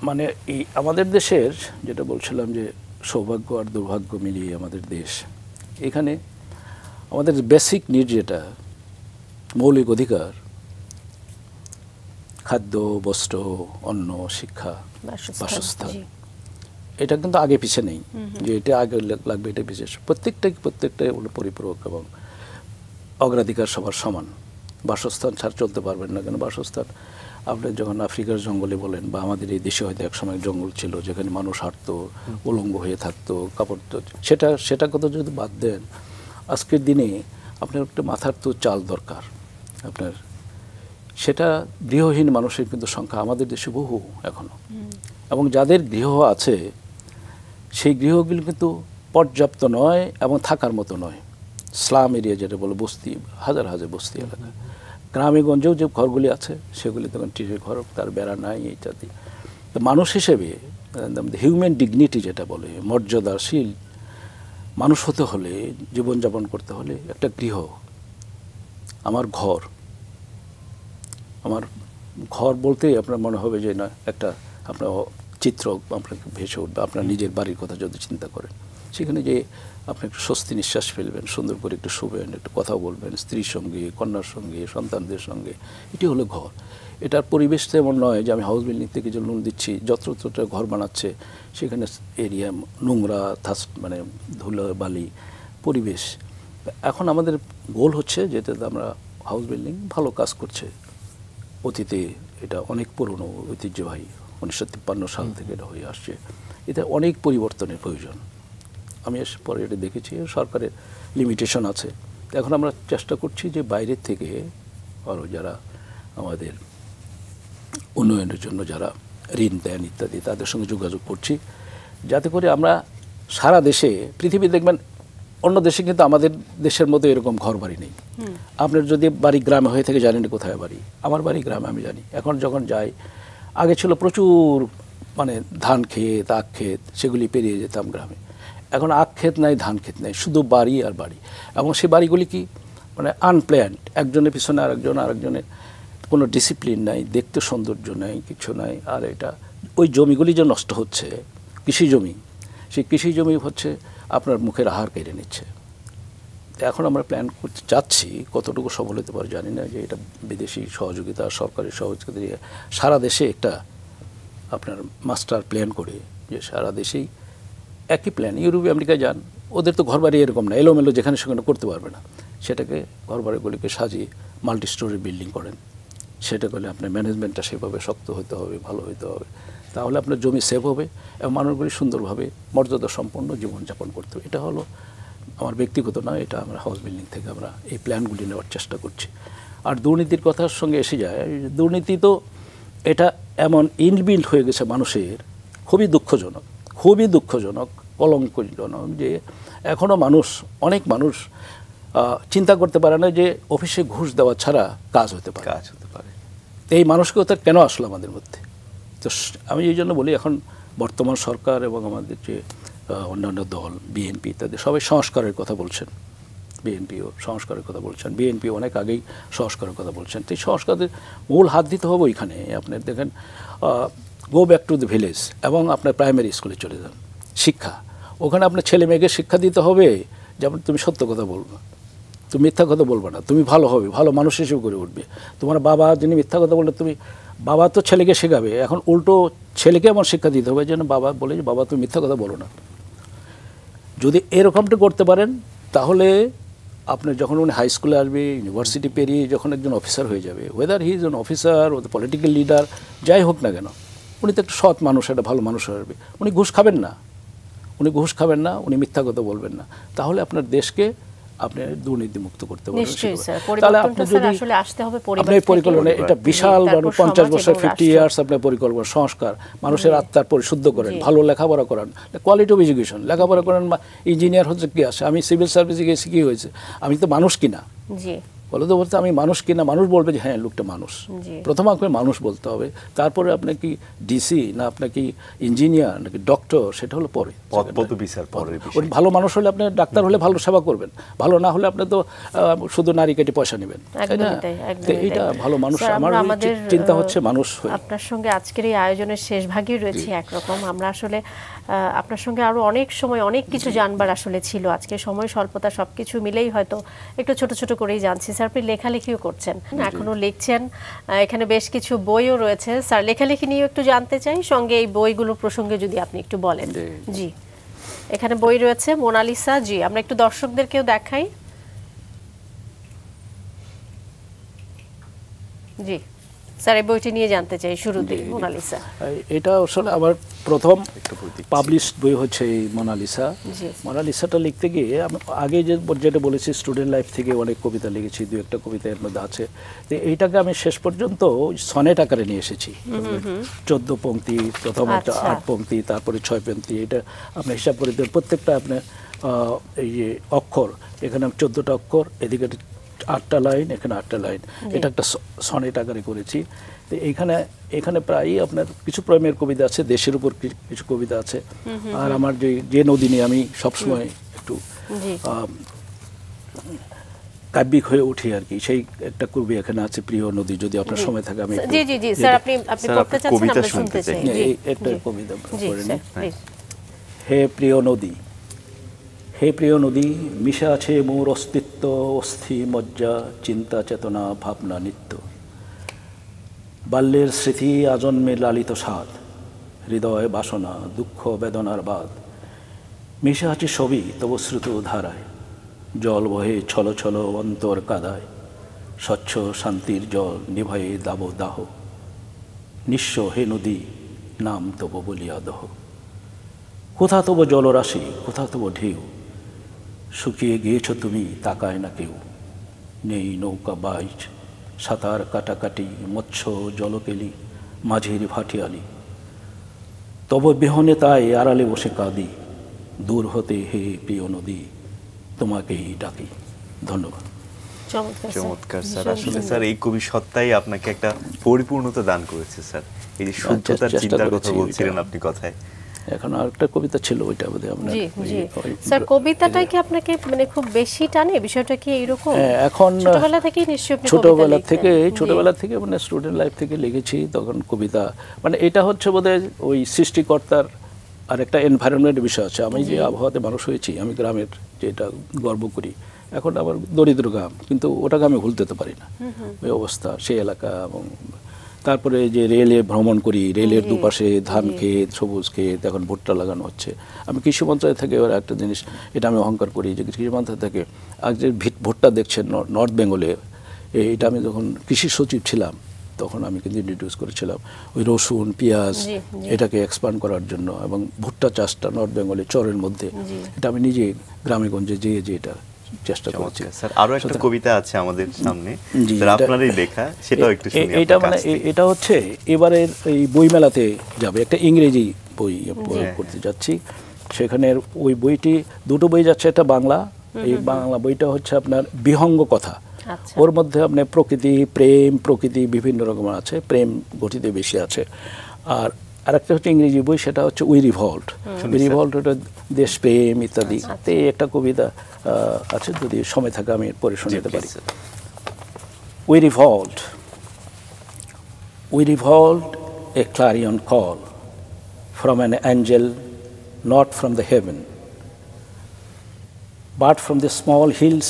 মানে এই আমাদের দেশের যেটা বলছিলাম যে সৌভাগ্য আর দুর্ভাগ্য মিলিয়ে আমাদের দেশ, এখানে আমাদের বেসিক নিড যেটা মৌলিক অধিকার, খাদ্য, বস্ত্র, অন্ন, শিক্ষা, বাসস্থান, এটা কিন্তু আগে পিছে নেই যে এটা আগে লাগবে এটা বিশেষ, প্রত্যেকটাই হলো পরিপূরক এবং অগ্রাধিকার সবার সমান। বাসস্থান ছাড়া চলতে পারবেন না, কেন বাসস্থান আপনি যখন আফ্রিকার জঙ্গলে বলেন বা আমাদের এই দেশে হয়তো একসময় জঙ্গল ছিল যেখানে মানুষ হাঁটতো, উলঙ্গ হয়ে থাকতো, কাপড়, সেটা কথা যদি বাদ দেন, আজকের দিনে আপনার একটা মাথার তো চাল দরকার আপনার, সেটা গৃহহীন মানুষের কিন্তু সংখ্যা আমাদের দেশে বহু এখনো, এবং যাদের গৃহ আছে সেই গৃহগুলো কিন্তু পর্যাপ্ত নয় এবং থাকার মতো নয়। স্লাম এরিয়া যেটা বলে, বস্তি, হাজার বস্তি এলাকা, গ্রামে গঞ্জেও যে ঘরগুলি আছে সেগুলি তখন টিনের ঘর, তার বেড়া নাই ইত্যাদি। তো মানুষ হিসেবে হিউম্যান ডিগনিটি যেটা বলে, মর্যাদাশীল মানুষ হতে হলে, জীবনযাপন করতে হলে একটা গৃহ, আমার ঘর বলতেই আপনার মনে হবে যে না একটা আপনার চিত্র আপনাকে ভেসে উঠবে, আপনার নিজের বাড়ির কথা যদি চিন্তা করেন, সেখানে যে আপনি একটু স্বস্তি নিঃশ্বাস ফেলবেন, সুন্দর করে একটু শুবেন, একটু কথা বলবেন স্ত্রীর সঙ্গে, কন্যার সঙ্গে, সন্তানদের সঙ্গে, এটি হলো ঘর। এটার পরিবেশটা এমন নয় যে আমি হাউস বিল্ডিং থেকে যে লোন দিচ্ছি যত্রতত্র ঘর বানাচ্ছে, সেখানে এরিয়া নোংরা, মানে ধুলো বালি পরিবেশ। এখন আমাদের গোল হচ্ছে যেটাতে আমরা হাউস বিল্ডিং ভালো কাজ করছে, অতীতে এটা অনেক পুরনো ঐতিহ্যবাহী, 1953 সাল থেকে এটা হয়ে আসছে, এতে অনেক পরিবর্তনের প্রয়োজন। আমি পরে এটা দেখেছি সরকারের লিমিটেশন আছে। এখন আমরা চেষ্টা করছি যে বাইরের থেকে আরও যারা আমাদের উন্নয়নের জন্য যারা ঋণ দেন ইত্যাদি, তাদের সঙ্গে যোগাযোগ করছি, যাতে করে আমরা সারা দেশে, পৃথিবী দেখবেন অন্য দেশে কিন্তু আমাদের দেশের মতো এরকম ঘর বাড়ি নেই। আপনার যদি বাড়ি গ্রামে হয়ে থেকে জানেন কোথায় বাড়ি, আমার বাড়ি গ্রামে আমি জানি। এখন যখন যাই, আগে ছিল প্রচুর মানে ধান ক্ষেত, আখ ক্ষেত, সেগুলি পেরিয়ে যেতাম গ্রামে। এখন আখ ক্ষেত নাই, ধান ক্ষেত নাই, শুধু বাড়ি আর বাড়ি। এবং সেই বাড়িগুলি কি মানে আনপ্ল্যান্ড, একজনের পিছনে আরেকজনের কোনো ডিসিপ্লিন নাই, দেখতে সৌন্দর্য নাই, কিছু নাই। আর এটা ওই জমিগুলি যে নষ্ট হচ্ছে, কৃষি জমি, সেই কৃষি জমি হচ্ছে আপনার মুখের আহার কেড়ে নিচ্ছে। এখন আমরা প্ল্যান করতে চাচ্ছি, কতটুকু সফল হতে পারে জানি না, যে এটা বিদেশি সহযোগিতা, সরকারি সহযোগিতা দিয়ে সারা দেশে একটা আপনার মাস্টার প্ল্যান করে, যে সারা দেশেই একই প্ল্যান। ইউরোপে আমেরিকায় যান, ওদের তো ঘরবাড়ি এরকম না, এলোমেলো যেখানে সেখানে করতে পারবে না। সেটাকে ঘরবাড়িগুলিকে সাজিয়ে মাল্টি স্টোরি বিল্ডিং করেন, সেটা করলে আপনার ম্যানেজমেন্টটা সেভাবে শক্ত হতে হবে, ভালো হতে হবে, তাহলে আপনার জমি সেভ হবে এবং মানুষগুলি সুন্দরভাবে মর্যাদা সম্পন্ন জীবনযাপন করতে হবে। এটা হলো আমার ব্যক্তিগত নয়, এটা আমরা হাউস বিল্ডিং থেকে আমরা এই প্ল্যানগুলি নেওয়ার চেষ্টা করছি। আর দুর্নীতির কথার সঙ্গে এসে যায়, দুর্নীতি তো এটা এমন ইনবিল্ট হয়ে গেছে মানুষের, খুবই দুঃখজনক, কলঙ্কজনক, যে এখনও অনেক মানুষ চিন্তা করতে পারে না যে অফিসে ঘুষ দেওয়া ছাড়া কাজ হতে পারে। এই মানসিকতা কেন আসলো আমাদের মধ্যে? তো আমি এই জন্য বলি, এখন বর্তমান সরকার এবং আমাদের যে অন্যান্য দল, বিএনপি ইত্যাদি, সবাই সংস্কারের কথা বলছেন। বিএনপিও সংস্কারের কথা বলছেন, বিএনপি অনেক আগেই সংস্কারের কথা বলছেন। তো এই সংস্কারের মূল হাত দিতে হবে ওইখানে। আপনার দেখেন, go back to the village এবং আপনার প্রাইমারি স্কুলে চলে যান, শিক্ষা, ওখানে আপনার ছেলে মেয়েকে শিক্ষা দিতে হবে, যেমন তুমি সত্য কথা বলবে, তুমি মিথ্যা কথা বলবে না, তুমি ভালো হবে, ভালো মানুষ হিসেবে করে উঠবে। তোমার বাবা যিনি মিথ্যা কথা বললে, বাবা তো ছেলেকে শেখাবে, এখন উল্টো ছেলেকে আমার শিক্ষা দিতে হবে, যেন বাবা বলে যে বাবা তুমি মিথ্যা কথা বলো না। যদি এরকমটা করতে পারেন, তাহলে আপনার যখন উনি হাই স্কুলে আসবে, ইউনিভার্সিটি পেরিয়ে যখন একজন অফিসার হয়ে যাবে, whether he is an officer ও দ্য পলিটিক্যাল লিডার, যাই হোক না কেন, উনি তো একটা সৎ মানুষ, একটা ভালো মানুষ আসবে। উনি ঘুষ খাবেন না, উনি ঘুষ খাবেন না, উনি মিথ্যা কথা বলবেন না, তাহলে আপনার দেশকে আপনি দুর্নীতিমুক্ত করতে পারবেন। তাহলে আপনি যদি আপনার পরিকল্পনা, এটা বিশাল 50 বছর 50 ইয়ার্স আপনার পরিকল্পনা, সংস্কার, মানুষের আত্মার পরিশুদ্ধ করেন, ভালো লেখাপড়া করান, কোয়ালিটি অফ এডুকেশন, লেখাপড়া করেন। ইঞ্জিনিয়ার হচ্ছে কি আসে, আমি সিভিল সার্ভিসে গেছি, কি হয়েছে, আমি তো মানুষ কিনা, বলে তো বলতে আমি মানুষ কিনা, মানুষ বলবে যে হ্যাঁ লোকটা মানুষ। প্রথম আপনাকে মানুষ বলতে হবে, তারপরে আপনি কি ডিসি না আপনার কি ইঞ্জিনিয়ার নাকি ডক্টর, সেটা হলো পরে। ভালো মানুষ হলে আপনি ডাক্তার হলে ভালো সেবা করবেন, ভালো না হলে আপনি তো শুধু নারী কেটে পয়সা নেবেন, তাই না? এইটা ভালো মানুষ, আমার চিন্তা হচ্ছে মানুষ। আপনার সঙ্গে আজকের এই আয়োজনের শেষ ভাগই রয়েছে একরকম। আমরা আসলে আপনার সঙ্গে আরো অনেক সময় অনেক কিছু জানবার আসলে ছিল, আজকে সময় স্বল্পতা সবকিছু মিলেই হয়তো একটু ছোট ছোট করেই জানছি। স্যার আপনি লেখালেখিও করছেন, এখনো লিখছেন, এখানে বেশ কিছু বইও রয়েছে। স্যার লেখালেখি নিয়ে একটু জানতে চাই, সঙ্গে এই বইগুলো প্রসঙ্গে যদি আপনি একটু বলেন। জি, এখানে বই রয়েছে মোনালিসা। জি, আমরা একটু দর্শকদেরকেও দেখাই। জি স্যার, এই বইটি নিয়ে জানতে চাই শুরুতেই, মোনালিসা। এটা আসলে আমার প্রথম পাবলিশড বই হচ্ছে এই মোনালিসা। মোনালিসাটা লিখতে গিয়ে আমি আগে যেটা বলেছি, স্টুডেন্ট লাইফ থেকে অনেক কবিতা লিখেছি, 2-1টা কবিতা এর মধ্যে আছে। তো এইটাকে আমি শেষ পর্যন্ত সনেট আকারে নিয়ে এসেছি। 14 পংক্তি, প্রথম একটা 8 পংক্তি, তারপরে 6 পংক্তি। এটা আপনি হিসাব করে দেবেন, প্রত্যেকটা আপনার এই যে অক্ষর, এখানে 14টা অক্ষর, এদিকে 8টা লাইন, এখানে 8টা লাইন, এটা একটা সনেট আকারে করেছি। তো এখানে প্রায়ই আপনার কিছু প্রেমের কবিতা আছে, দেশের উপর কিছু কবিতা আছে, আর আমার যে নদী নিয়ে আমি সবসময় একটু কাব্যিক হয়ে উঠি আর কি, সেই একটা কবি এখানে আছে, প্রিয় নদী। যদি আপনার সময় থাকে আমি জি জি জি স্যার, আপনি পড়তে চাচ্ছেন, আমরা শুনতে চাই। একটা কবিতা পড়ে নিই। হে প্রিয় নদী, হে প্রিয় নদী, মিশে আছে মোর অস্তিত্ব, অস্থি মজ্জা, চিন্তা চেতনা, ভাবনা নিত্য। বাল্যের স্মৃতি, আজন্মে লালিত স্বাদ, হৃদয় বাসনা, দুঃখ বেদনার বাদ। মিশে আছে সবই তব শ্রুত ধারায়, জল বহে ছল ছল অন্তর কাদায়। স্বচ্ছ শান্তির জল নিভয়ে দাব দাহ, নিঃস্ব হে নদী, নাম তব বলিয়া দহ। কোথা তব জলরাশি, কোথা তব ঢেউ, শুকিয়ে গিয়েছ তুমি, তাকায় না কেউ। নেই নৌকা বাইচ, সাঁতার কাটাকাটি, মৎস্য জলকেলি, মাঝির ভাটিয়ালি। তব বিহনে তাই আড়ালে বসে কাঁদি, দূর হতে হে প্রিয় নদী, তোমাকেই ডাকি। ধন্যবাদ। চমৎকার স্যার, আসলে স্যার এই কবি সত্তাই আপনাকে একটা পরিপূর্ণতা দান করেছে স্যার। এই যে শুদ্ধতার চিন্তার কথা বলছিলেন আপনি কথায়, এখন আরেকটা কবিতা ছিল, ওইটা বোধহয় আমরা। জি জি স্যার, কবিতাটাই কি আপনাকে মানে খুব বেশি টানে? বিষয়টা কি এরকম? এখন ছোটবেলা থেকেই নিশ্চয়ই আপনি ছোটবেলা থেকে মানে স্টুডেন্ট লাইফ থেকে লিখেছি, তখন কবিতা মানে এটা হচ্ছে বোধহয় ওই সৃষ্টিকর্তার আর একটা এনভায়রনমেন্টের বিষয় আছে। আমি যে আবহাওয়াতে মানুষ হয়েছি, আমি গ্রামের যেটা গর্ব করি, এখন আমার দরিদ্র গ্রাম, কিন্তু ওটাকে আমি ভুলতে তো পারি না, ওই অবস্থা, সেই এলাকা। এবং তারপরে যে রেলে ভ্রমণ করি, রেলের দুপাশে ধান ক্ষেত, সবুজ ক্ষেত, এখন ভুট্টা লাগানো হচ্ছে। আমি কৃষি মন্ত্রণালয় থেকে এবার একটা জিনিস, এটা আমি অহংকার করি, যে কৃষি মন্ত্রণালয় থেকে আজ যে ভুট্টা দেখছেন নর্থ বেঙ্গলে, এটা আমি যখন কৃষি সচিব ছিলাম তখন আমি কিন্তু ইন্ট্রোডিউস করেছিলাম ওই রসুন পেঁয়াজ এটাকে এক্সপান্ড করার জন্য, এবং ভুট্টা চাষটা নর্থ বেঙ্গলে চরের মধ্যে, এটা আমি নিজে গ্রামে গঞ্জে যেয়ে এটা চেষ্টা করছি। স্যার আরো একটা কবিতা আছে আমাদের সামনে, স্যার আপনারই লেখা, সেটাও একটু শুনি। এটা মানে এটা হচ্ছে এবারের এই বইমেলাতে যাবে, একটা ইংরেজি বই করতে যাচ্ছি। সেখানে ওই বইটি, দুটো বই যাচ্ছে, একটা বাংলা, এই বাংলা বইটা হচ্ছে আপনার বিহঙ্গ কথা। ওর মধ্যে আপনার প্রকৃতি, প্রেম, প্রকৃতি বিভিন্ন রকমের আছে, প্রেম গঠিত বেশি আছে। আর আরেকটা হচ্ছে ইংরেজি বই, সেটা হচ্ছে উই রিভল্ট। ওটা দেশপ্রেম ইত্যাদি। তো এই একটা কবিতা আছে, যদি সময় থাকে আমি পরে শোনাতে পারি। We revolt A clarion call from an angel, not from the heaven, but from the small hills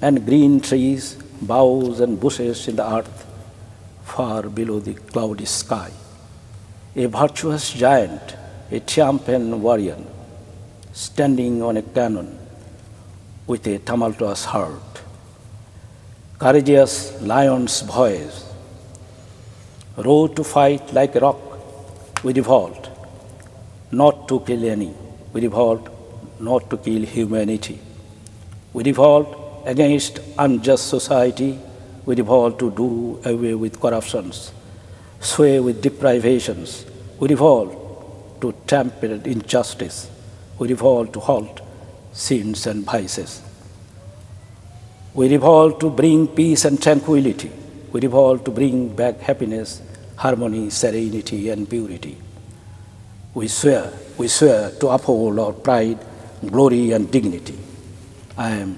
and green trees, boughs and bushes in the earth, far below the cloudy sky. A virtuous giant, a champion warrior, standing on a cannon with a tumultuous heart. Courageous lion's voice, roar to fight like a rock, we revolt, not to kill any, We revolt not to kill humanity. We revolt against unjust society. We revolt to do away with corruptions, sway with deprivations. We revolt to tamper injustice. We revolt to halt sins and vices. We revolt to bring peace and tranquility. We revolt to bring back happiness, harmony, serenity, and purity. We swear to uphold our pride, glory, and dignity. I am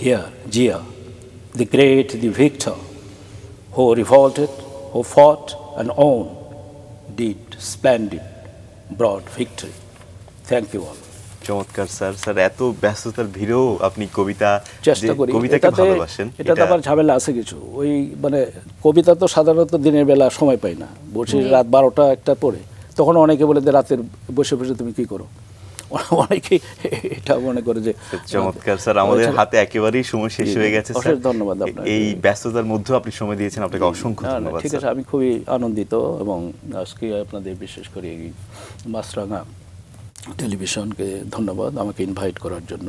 here, Jia, the great, the victor, who revolted, who fought and won, did splendid, brought victory. Thank you all. চমৎকার sir. Sir এত ব্যস্ততার ভিড়েও আপনি কবিতা চেষ্টা করি, কবিতাকে ভালোবাসেন। এটাতে আবার ঝামেলা আছে কিছু, ওই মানে কবিতা তো সাধারণত দিনের বেলা সময় পাই না, বসে রাত 12টা 1টা পরে, তখন অনেকে বলে যে রাতের বসে বসে তুমি কি করো, অনেকে এটা মনে করে যে। চমৎকার স্যার, আমাদের হাতে একেবারেই সময় শেষ হয়ে গেছে স্যার। অশেষ ধন্যবাদ আপনাকে, এই ব্যস্ততার মধ্যেও আপনি সময় দিয়েছেন, আপনাকে অসংখ্য ধন্যবাদ। ঠিক আছে, আমি খুবই আনন্দিত, এবং আজকে আপনাদের বিশেষ করে এই মাছরাঙা টেলিভিশনকে ধন্যবাদ আমাকে ইনভাইট করার জন্য,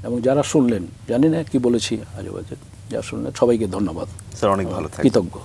এবং যারা শুনলেন, জানি না কি বলেছি আজেবাজে, যারা শুনলেন সবাইকে ধন্যবাদ স্যার, অনেক ভালো থাকবেন, কৃতজ্ঞ।